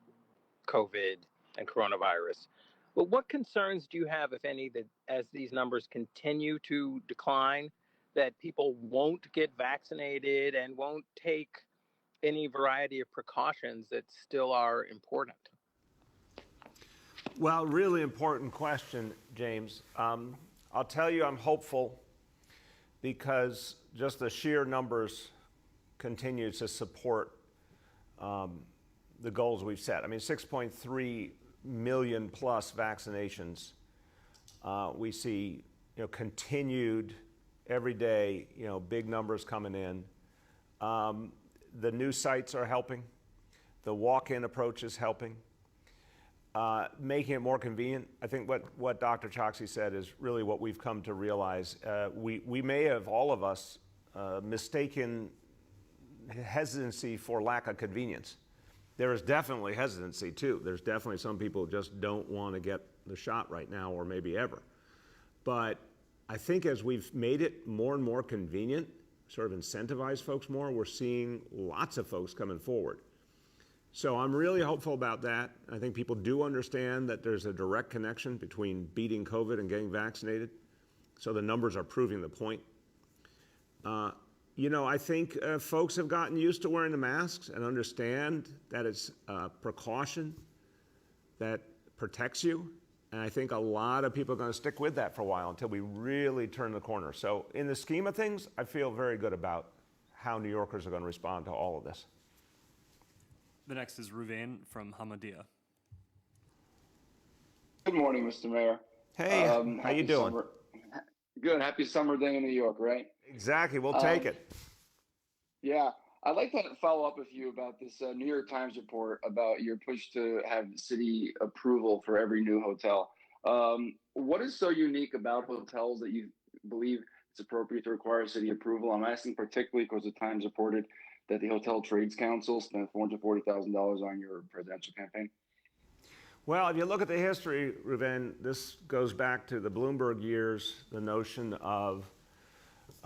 COVID and coronavirus. But what concerns do you have, if any, that as these numbers continue to decline, that people won't get vaccinated and won't take any variety of precautions that still are important? Well, really important question, James. I'll tell you I'm hopeful because just the sheer numbers continue to support the goals we've set. I mean, 6.3 million plus vaccinations. We see, continued every day, big numbers coming in. The new sites are helping. The walk-in approach is helping. Making it more convenient. I think what Dr. Choksi said is really what we've come to realize. We may have, all of us, mistaken hesitancy for lack of convenience. There is definitely hesitancy too. There's definitely some people who just don't want to get the shot right now or maybe ever. But I think as we've made it more and more convenient, sort of incentivize folks more, we're seeing lots of folks coming forward. So I'm really hopeful about that. I think people do understand that there's a direct connection between beating COVID and getting vaccinated. So the numbers are proving the point. I think folks have gotten used to wearing the masks and understand that it's a precaution that protects you. And I think a lot of people are going to stick with that for a while until we really turn the corner. So in the scheme of things, I feel very good about how New Yorkers are going to respond to all of this. The next is Ruvain from Hamadia. Good morning, Mr. Mayor. Hey, how you doing? Summer. Good. Happy summer day in New York, right? Exactly. We'll take it. Yeah. I'd like to follow up with you about this New York Times report about your push to have city approval for every new hotel. What is so unique about hotels that you believe it's appropriate to require city approval? I'm asking particularly because the Times reported that the Hotel Trades Council spent $440,000 on your presidential campaign. Well, if you look at the history, Ruben, this goes back to the Bloomberg years, the notion of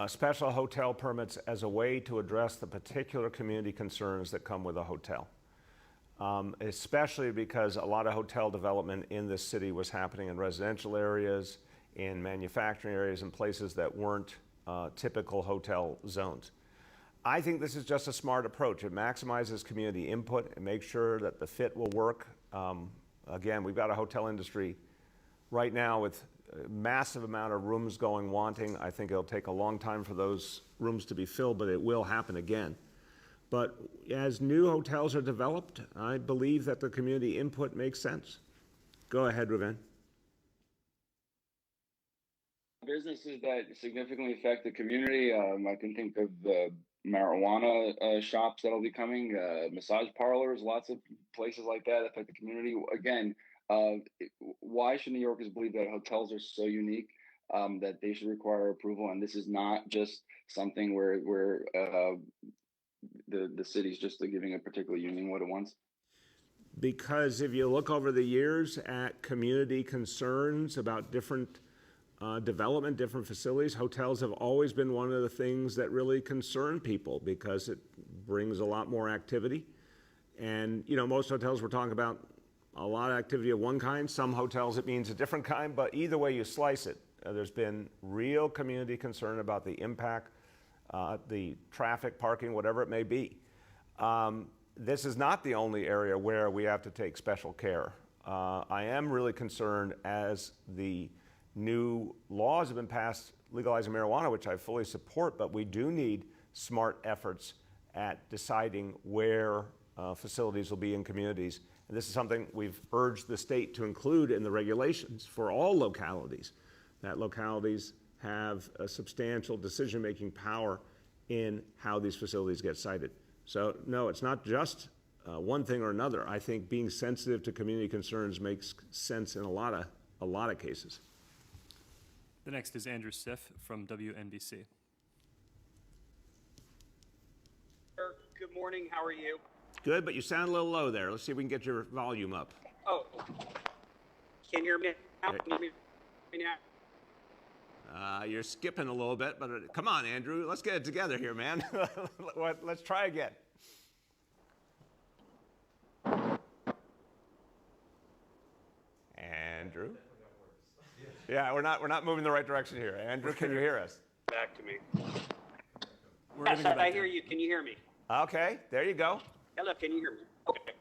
special hotel permits as a way to address the particular community concerns that come with a hotel. Especially because a lot of hotel development in this city was happening in residential areas, in manufacturing areas, and places that weren't typical hotel zones. I think this is just a smart approach. It maximizes community input and makes sure that the fit will work. Again, we've got a hotel industry right now with a massive amount of rooms going wanting. I think it'll take a long time for those rooms to be filled, but it will happen again. But as new hotels are developed, I believe that the community input makes sense. Go ahead, Ruben. Businesses that significantly affect the community, I can think of the marijuana shops that'll be coming, massage parlors, lots of places like that affect the community. Again, why should New Yorkers believe that hotels are so unique that they should require approval? And this is not just something where the city's just giving a particular union what it wants? Because if you look over the years at community concerns about different development, different facilities, hotels have always been one of the things that really concern people because it brings a lot more activity. And, most hotels we're talking about a lot of activity of one kind. Some hotels it means a different kind, but either way you slice it, there's been real community concern about the impact, the traffic, parking, whatever it may be. This is not the only area where we have to take special care. I am really concerned as the new laws have been passed legalizing marijuana, which I fully support, but we do need smart efforts at deciding where facilities will be in communities. And this is something we've urged the state to include in the regulations for all localities, that localities have a substantial decision-making power in how these facilities get sited. So no, it's not just one thing or another. I think being sensitive to community concerns makes sense in a lot of cases. The next is Andrew Siff from WNBC. Good morning. How are you? Good, but you sound a little low there. Let's see if we can get your volume up. Oh, can you hear me now? Yeah. Can you hear me now? You're skipping a little bit, but come on, Andrew. Let's get it together here, man. Let's try again. Andrew? Yeah, we're not moving the right direction here. Andrew, can you hear us? Back to me. We're Yes, gonna go back I hear in. you. Can you hear me? Okay, there you go. Hello, can you hear me? Okay.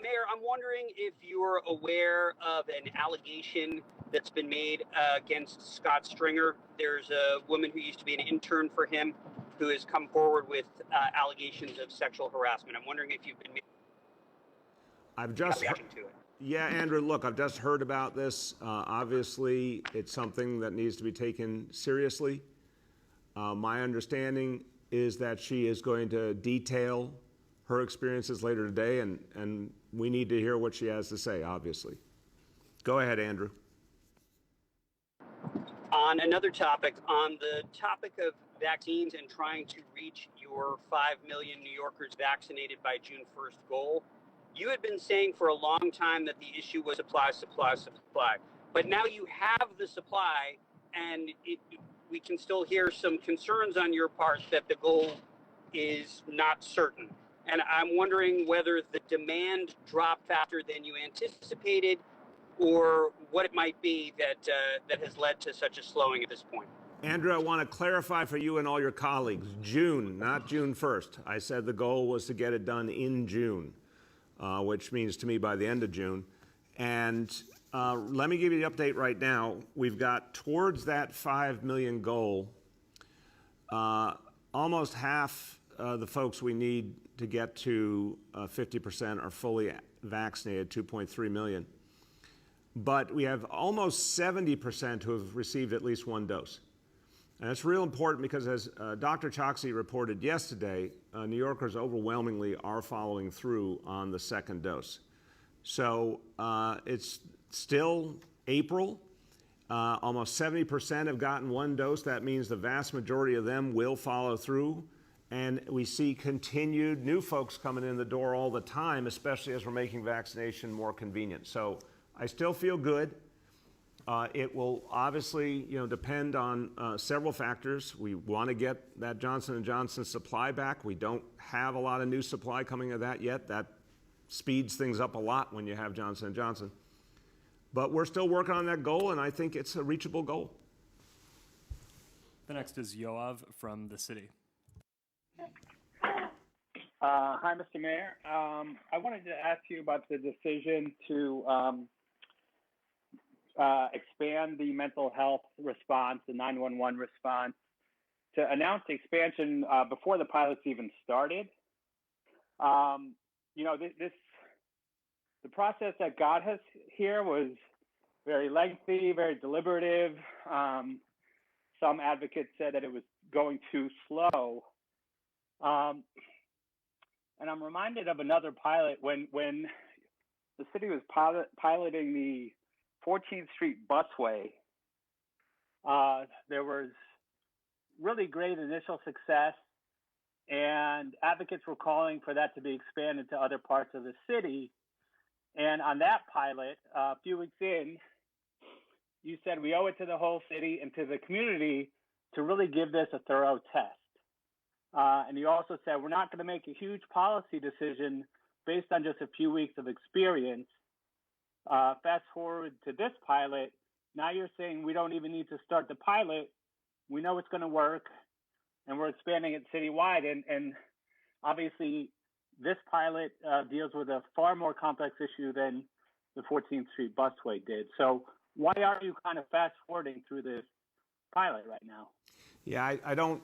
Mayor, I'm wondering if you're aware of an allegation that's been made against Scott Stringer. There's a woman who used to be an intern for him who has come forward with allegations of sexual harassment. I'm wondering if you've been made I've a just reaction to it. Yeah, Andrew, look, I've just heard about this. Obviously, it's something that needs to be taken seriously. My understanding is that she is going to detail her experiences later today, and we need to hear what she has to say, obviously. Go ahead, Andrew. On another topic, on the topic of vaccines and trying to reach your 5 million New Yorkers vaccinated by June 1st goal, you had been saying for a long time that the issue was supply. But now you have the supply, and we can still hear some concerns on your part that the goal is not certain. And I'm wondering whether the demand dropped faster than you anticipated, or what it might be that has led to such a slowing at this point. Andrew, I want to clarify for you and all your colleagues, June, not June 1st. I said the goal was to get it done in June, which means to me by the end of June. And let me give you the update right now. We've got towards that 5 million goal, almost half the folks we need to get to 50% are fully vaccinated, 2.3 million. But we have almost 70% who have received at least one dose. And that's real important because as Dr. Choksi reported yesterday, New Yorkers overwhelmingly are following through on the second dose. So it's still April. Almost 70% have gotten one dose. That means the vast majority of them will follow through. And we see continued new folks coming in the door all the time, especially as we're making vaccination more convenient. So I still feel good. It will obviously, depend on several factors. We want to get that Johnson & Johnson supply back. We don't have a lot of new supply coming of that yet. That speeds things up a lot when you have Johnson & Johnson. But we're still working on that goal, and I think it's a reachable goal. The next is Yoav from the city. Hi, Mr. Mayor. I wanted to ask you about the decision to expand the mental health response, the 911 response, to announce the expansion before the pilots even started. The process that got us here was very lengthy, very deliberative. Some advocates said that it was going too slow. And I'm reminded of another pilot when the city was piloting the 14th Street busway. There was really great initial success, and advocates were calling for that to be expanded to other parts of the city. And on that pilot, a few weeks in, you said we owe it to the whole city and to the community to really give this a thorough test. And you also said we're not going to make a huge policy decision based on just a few weeks of experience. Fast forward to this pilot, now you're saying we don't even need to start the pilot. We know it's going to work, and we're expanding it citywide. And obviously, this pilot deals with a far more complex issue than the 14th Street busway did. So why are you kind of fast forwarding through this pilot right now? Yeah, I don't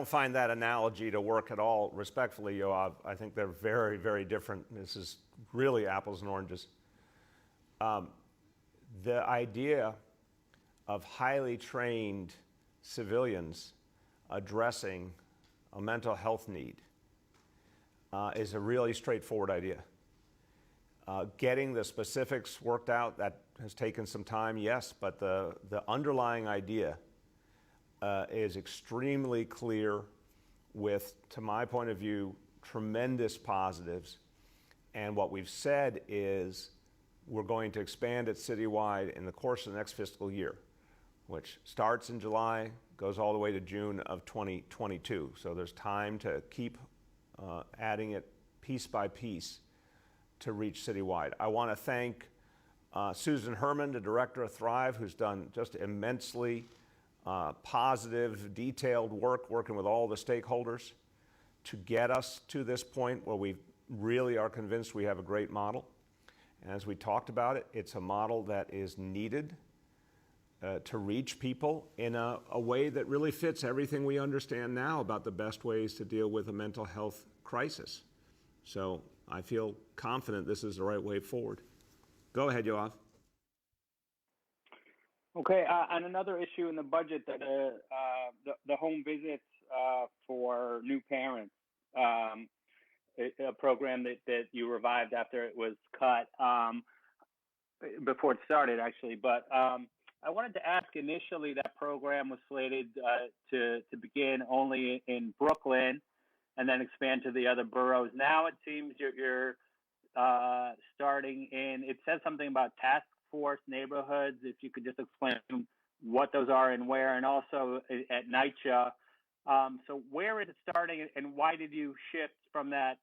find that analogy to work at all, respectfully, Yoav. I think they're very, very different. This is really apples and oranges. The idea of highly trained civilians addressing a mental health need is a really straightforward idea. Getting the specifics worked out, that has taken some time, yes, but the underlying idea is extremely clear with, to my point of view, tremendous positives. And what we've said is we're going to expand it citywide in the course of the next fiscal year, which starts in July, goes all the way to June of 2022. So there's time to keep adding it piece by piece to reach citywide. I want to thank Susan Herman, the director of Thrive, who's done just immensely positive, detailed work working with all the stakeholders to get us to this point where we really are convinced we have a great model. And as we talked about it, it's a model that is needed to reach people in a way that really fits everything we understand now about the best ways to deal with a mental health crisis. So I feel confident this is the right way forward. Go ahead, Yoav. Okay, on another issue in the budget, that the home visits for new parents, a program that you revived after it was cut, before it started actually. But I wanted to ask, initially that program was slated to begin only in Brooklyn and then expand to the other boroughs. Now it seems you're starting in, it says something about task force neighborhoods. If you could just explain what those are and where, and also at NYCHA. So where is it starting, and why did you shift from that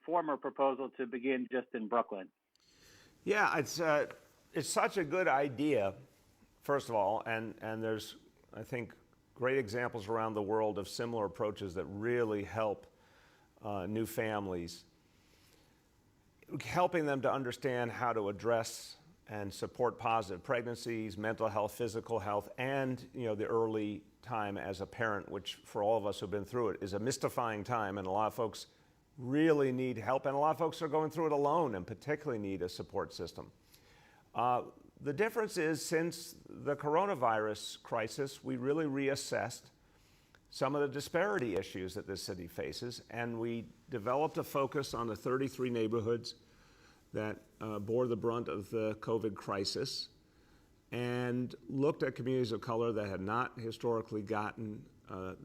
former proposal to begin just in Brooklyn? Yeah, it's such a good idea, first of all, and there's, I think, great examples around the world of similar approaches that really help new families, helping them to understand how to address and support positive pregnancies, mental health, physical health, and the early time as a parent, which for all of us who've been through it is a mystifying time, and a lot of folks really need help, and a lot of folks are going through it alone and particularly need a support system. The difference is, since the coronavirus crisis, we really reassessed some of the disparity issues that this city faces, and we developed a focus on the 33 neighborhoods that bore the brunt of the COVID crisis, and looked at communities of color that had not historically gotten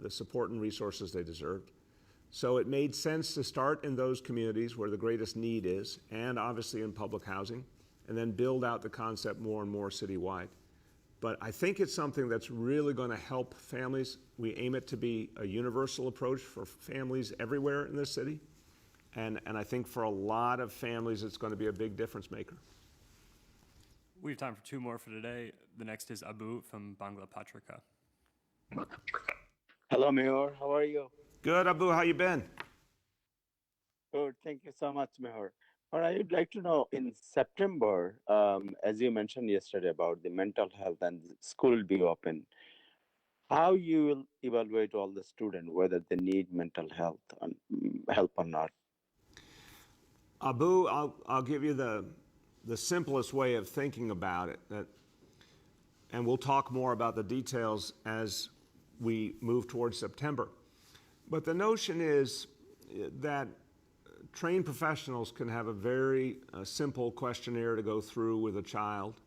the support and resources they deserved. So it made sense to start in those communities where the greatest need is, and obviously in public housing, and then build out the concept more and more citywide. But I think it's something that's really going to help families. We aim it to be a universal approach for families everywhere in this city. And I think for a lot of families, it's going to be a big difference maker. We have time for two more for today. The next is Abu from Bangla Patrika. Hello, Mayor. How are you? Good, Abu. How you been? Good. Thank you so much, Mayor. But I would like to know, in September, as you mentioned yesterday about the mental health and school will be open, how you will evaluate all the students, whether they need mental health and help or not? Abu, I'll give you the simplest way of thinking about it, and we'll talk more about the details as we move towards September. But the notion is that trained professionals can have a very simple questionnaire to go through with a child,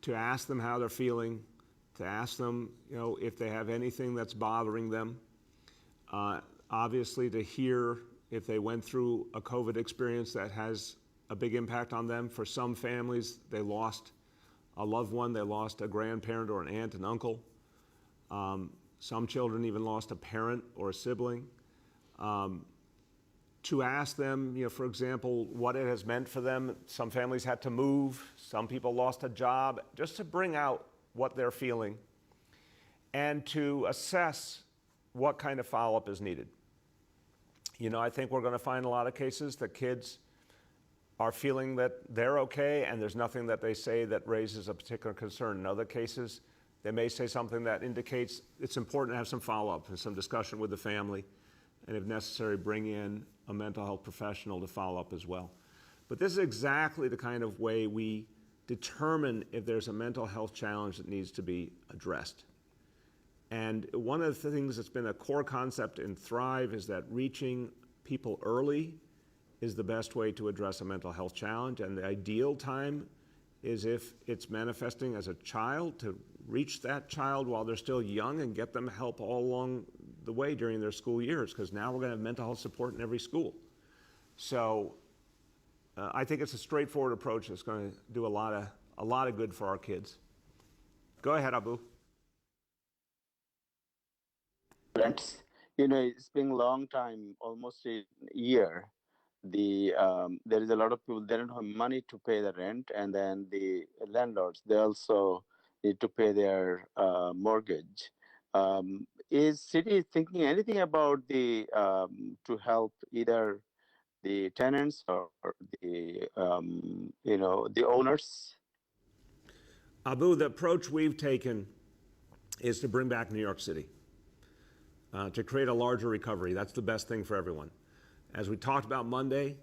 to ask them how they're feeling, to ask them, if they have anything that's bothering them. Obviously, to hear if they went through a COVID experience that has a big impact on them. For some families, they lost a loved one, they lost a grandparent or an aunt and uncle. Some children even lost a parent or a sibling. To ask them, for example, what it has meant for them. Some families had to move, some people lost a job, just to bring out what they're feeling and to assess what kind of follow-up is needed. I think we're going to find a lot of cases that kids are feeling that they're okay and there's nothing that they say that raises a particular concern. In other cases, they may say something that indicates it's important to have some follow-up and some discussion with the family, and if necessary, bring in a mental health professional to follow up as well. But this is exactly the kind of way we determine if there's a mental health challenge that needs to be addressed. And one of the things that's been a core concept in Thrive is that reaching people early is the best way to address a mental health challenge. And the ideal time is if it's manifesting as a child, to reach that child while they're still young and get them help all along the way during their school years, because now we're going to have mental health support in every school. So I think it's a straightforward approach that's going to do a lot of good for our kids. Go ahead, Abu. It's been a long time, almost a year. There is a lot of people, they don't have money to pay the rent, and then the landlords, they also need to pay their mortgage. Is city thinking anything about to help either the tenants or the owners? Abu, the approach we've taken is to bring back New York City, to create a larger recovery. That's the best thing for everyone. As we talked about Monday,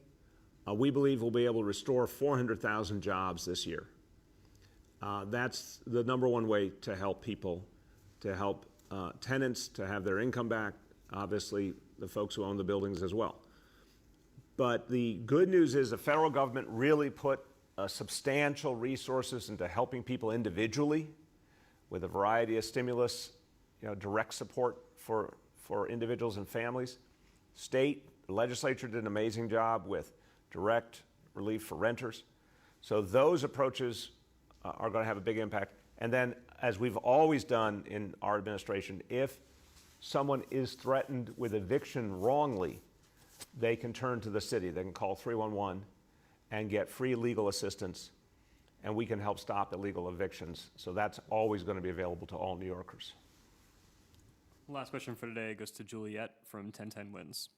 we believe we'll be able to restore 400,000 jobs this year. That's the number one way to help people, to help tenants to have their income back, obviously the folks who own the buildings as well. But the good news is the federal government really put substantial resources into helping people individually with a variety of stimulus, direct support for individuals and families. State, the legislature did an amazing job with direct relief for renters. So those approaches are going to have a big impact. And then, as we've always done in our administration, if someone is threatened with eviction wrongly, they can turn to the city. They can call 311 and get free legal assistance, and we can help stop illegal evictions. So that's always going to be available to all New Yorkers. Last question for today goes to Juliet from 1010 Wins.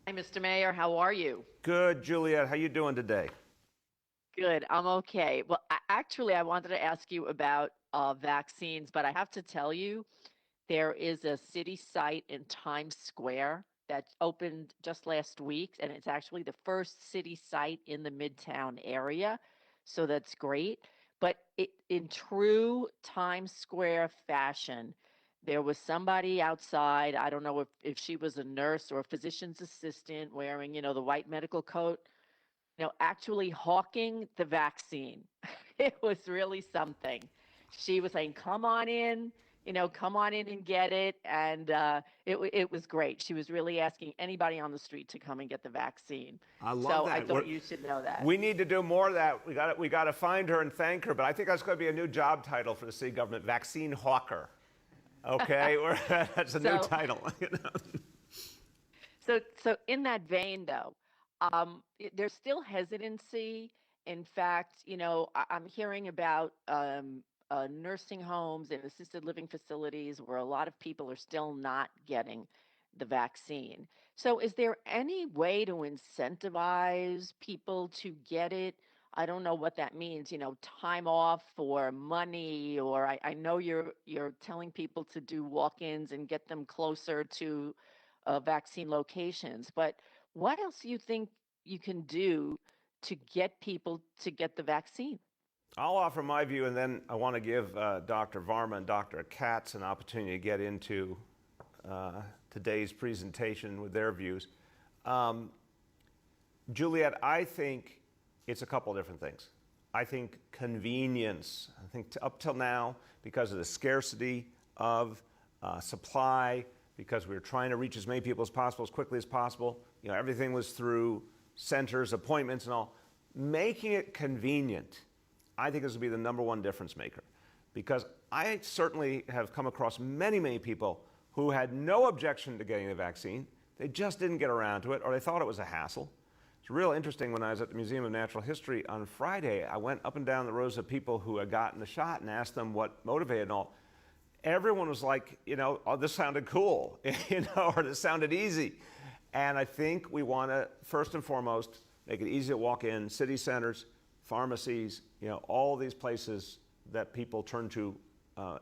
Hi, Mr. Mayor. How are you? Good, Juliet. How you doing today? Good. I'm okay. Well, actually, I wanted to ask you about vaccines, but I have to tell you, there is a city site in Times Square that opened just last week, and it's actually the first city site in the Midtown area. So that's great. But in true Times Square fashion, there was somebody outside. I don't know if she was a nurse or a physician's assistant wearing, the white medical coat, actually hawking the vaccine. It was really something. She was saying, come on in and get it. And it was great. She was really asking anybody on the street to come and get the vaccine. I love so that. I thought you should know that. We need to do more of that. We got to find her and thank her. But I think that's going to be a new job title for the city government: vaccine hawker. Okay, that's a new title. So in that vein, though, there's still hesitancy. In fact, I'm hearing about nursing homes and assisted living facilities where a lot of people are still not getting the vaccine. So is there any way to incentivize people to get it? I don't know what that means, time off or money, or I know you're telling people to do walk-ins and get them closer to vaccine locations, but what else do you think you can do to get people to get the vaccine? I'll offer my view, and then I want to give Dr. Varma and Dr. Katz an opportunity to get into today's presentation with their views. Juliet, I think it's a couple of different things. I think convenience. I think up till now, because of the scarcity of supply, because we were trying to reach as many people as possible, as quickly as possible, everything was through centers, appointments, and all. Making it convenient, I think this will be the number one difference maker. Because I certainly have come across many, many people who had no objection to getting the vaccine. They just didn't get around to it, or they thought it was a hassle. It's real interesting. When I was at the Museum of Natural History on Friday, I went up and down the rows of people who had gotten the shot and asked them what motivated and all. Everyone was like, oh, this sounded cool, or this sounded easy. And I think we want to, first and foremost, make it easy to walk in, city centers, pharmacies, all these places that people turn to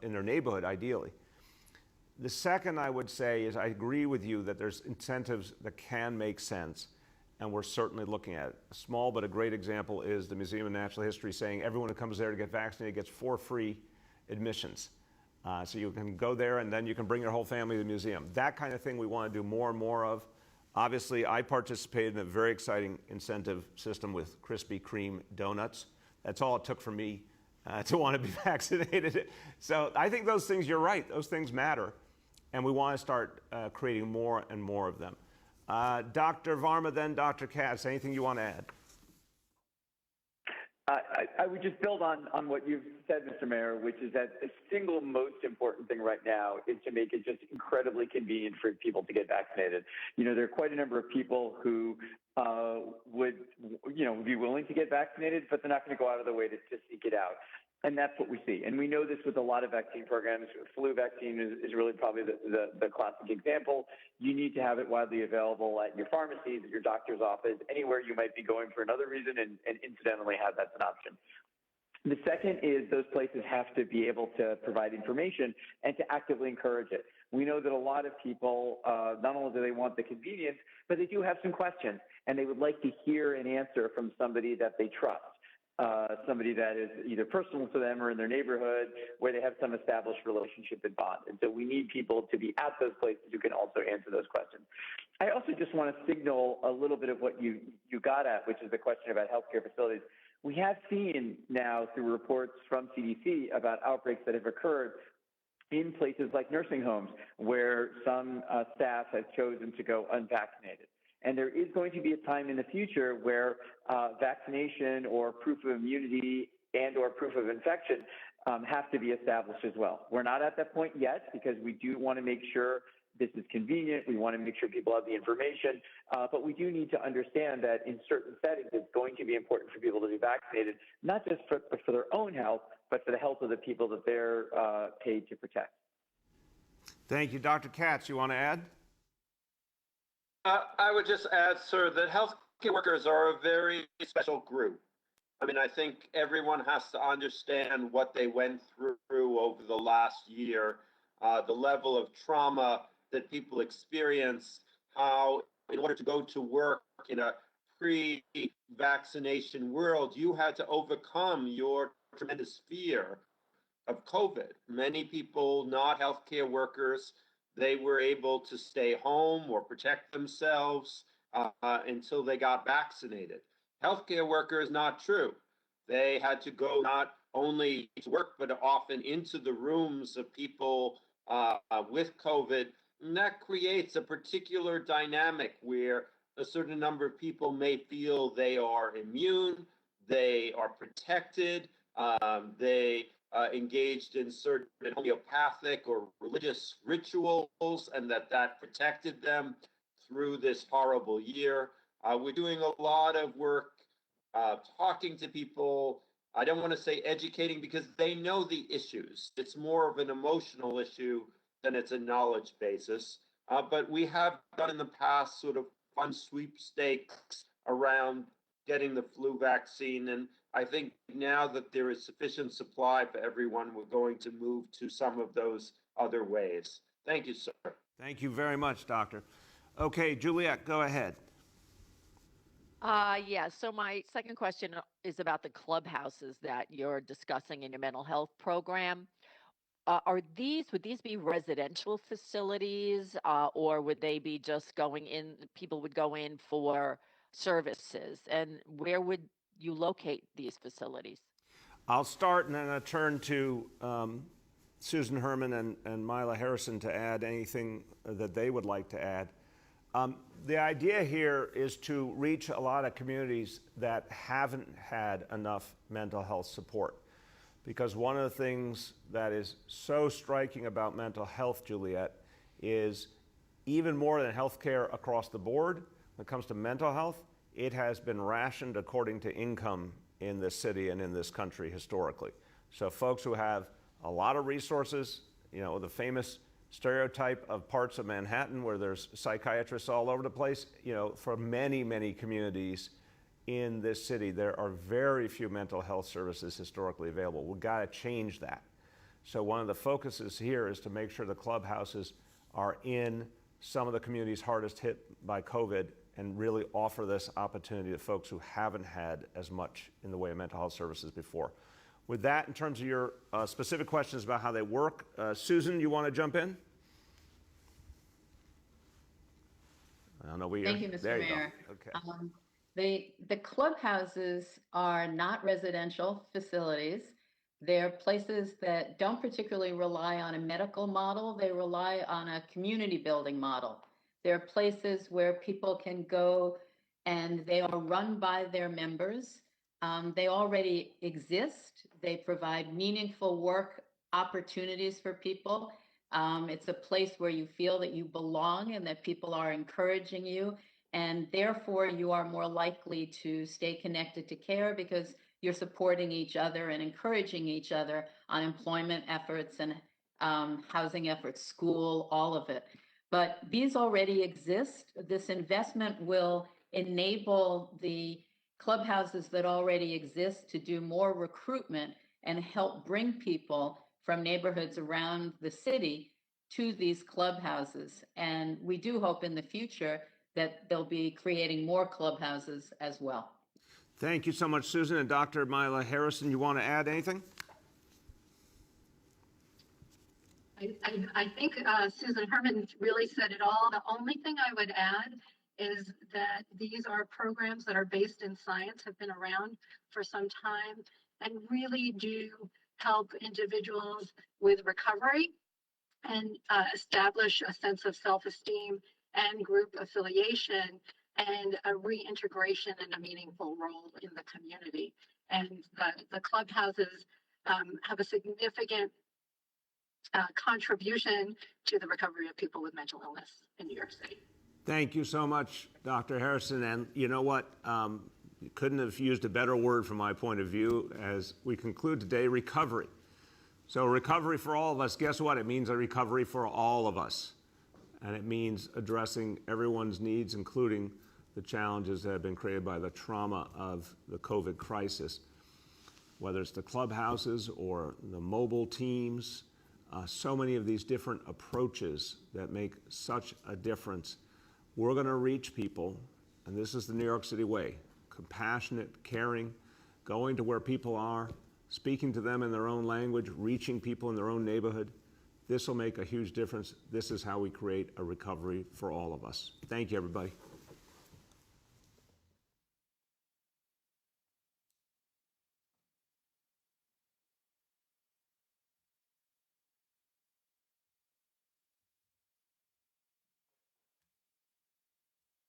in their neighborhood, ideally. The second I would say is I agree with you that there's incentives that can make sense, and we're certainly looking at it. A small but a great example is the Museum of Natural History saying everyone who comes there to get vaccinated gets 4 free admissions. So you can go there and then you can bring your whole family to the museum. That kind of thing we want to do more and more of. Obviously, I participated in a very exciting incentive system with Krispy Kreme donuts. That's all it took for me to want to be vaccinated. So I think those things, you're right, those things matter. And we want to start creating more and more of them. Dr. Varma, then Dr. Katz, anything you want to add? I would just build on what you've said, Mr. Mayor, which is that the single most important thing right now is to make it just incredibly convenient for people to get vaccinated. You know, there are quite a number of people who would be willing to get vaccinated, but they're not going to go out of their way to seek it out. And that's what we see. And we know this with a lot of vaccine programs. Flu vaccine is really probably the classic example. You need to have it widely available at your pharmacies, at your doctor's office, anywhere you might be going for another reason, and incidentally have that as an option. The second is those places have to be able to provide information and to actively encourage it. We know that a lot of people, not only do they want the convenience, but they do have some questions, and they would like to hear an answer from somebody that they trust. Somebody that is either personal to them or in their neighborhood where they have some established relationship and bond. And so we need people to be at those places who can also answer those questions. I also just want to signal a little bit of what you got at, which is the question about healthcare facilities. We have seen now through reports from CDC about outbreaks that have occurred in places like nursing homes where some staff has chosen to go unvaccinated. And there is going to be a time in the future where vaccination or proof of immunity and or proof of infection have to be established as well. We're not at that point yet because we do want to make sure this is convenient. We want to make sure people have the information. But we do need to understand that in certain settings, it's going to be important for people to be vaccinated, not just for their own health, but for the health of the people that they're paid to protect. Thank you. Dr. Katz, you want to add? I would just add, sir, that healthcare workers are a very special group. I mean, I think everyone has to understand what they went through over the last year, the level of trauma that people experience, how in order to go to work in a pre-vaccination world, you had to overcome your tremendous fear of COVID. Many people, not healthcare workers, they were able to stay home or protect themselves until they got vaccinated. Healthcare workers, not true. They had to go not only to work, but often into the rooms of people with COVID. And that creates a particular dynamic where a certain number of people may feel they are immune, they are protected, they engaged in certain homeopathic or religious rituals, and that protected them through this horrible year. We're doing a lot of work talking to people. I don't want to say educating because they know the issues. It's more of an emotional issue than it's a knowledge basis. But we have done in the past sort of fun sweepstakes around getting the flu vaccine. And I think now that there is sufficient supply for everyone, we're going to move to some of those other ways. Thank you, sir. Thank you very much, Doctor. Okay, Juliet, go ahead. Yeah, so my second question is about the clubhouses that you're discussing in your mental health program. Would these be residential facilities, or would they be just going in, people would go in for services? And where would you locate these facilities? I'll start and then I'll turn to Susan Herman and Mila Harrison to add anything that they would like to add. The idea here is to reach a lot of communities that haven't had enough mental health support. Because one of the things that is so striking about mental health, Juliet, is even more than healthcare across the board, when it comes to mental health, it has been rationed according to income in this city and in this country historically. So folks who have a lot of resources, you know, the famous stereotype of parts of Manhattan where there's psychiatrists all over the place, you know, for many, many communities in this city, there are very few mental health services historically available. We've got to change that. So one of the focuses here is to make sure the clubhouses are in some of the communities hardest hit by COVID and really offer this opportunity to folks who haven't had as much in the way of mental health services before. With that, in terms of your specific questions about how they work, Susan, you want to jump in? I don't know where you're. Thank you, Mr. There Mayor. You go. Okay. The clubhouses are not residential facilities. They're places that don't particularly rely on a medical model. They rely on a community building model. They're places where people can go and they are run by their members. They already exist. They provide meaningful work opportunities for people. It's a place where you feel that you belong and that people are encouraging you. And therefore, you are more likely to stay connected to care because you're supporting each other and encouraging each other on employment efforts and housing efforts, school, all of it. But these already exist. This investment will enable the clubhouses that already exist to do more recruitment and help bring people from neighborhoods around the city to these clubhouses. And we do hope in the future that they'll be creating more clubhouses as well. Thank you so much, Susan. And Dr. Mila Harrison, you want to add anything? I think Susan Herman really said it all. The only thing I would add is that these are programs that are based in science, have been around for some time, and really do help individuals with recovery and establish a sense of self-esteem and group affiliation and a reintegration and a meaningful role in the community. And the clubhouses have a significant contribution to the recovery of people with mental illness in New York City. Thank you so much, Dr. Harrison. And you know what? You couldn't have used a better word from my point of view as we conclude today, recovery. So recovery for all of us, guess what? It means a recovery for all of us. And it means addressing everyone's needs, including the challenges that have been created by the trauma of the COVID crisis. Whether it's the clubhouses or the mobile teams, so many of these different approaches that make such a difference. We're going to reach people, and this is the New York City way, compassionate, caring, going to where people are, speaking to them in their own language, reaching people in their own neighborhood. This will make a huge difference. This is how we create a recovery for all of us. Thank you, everybody.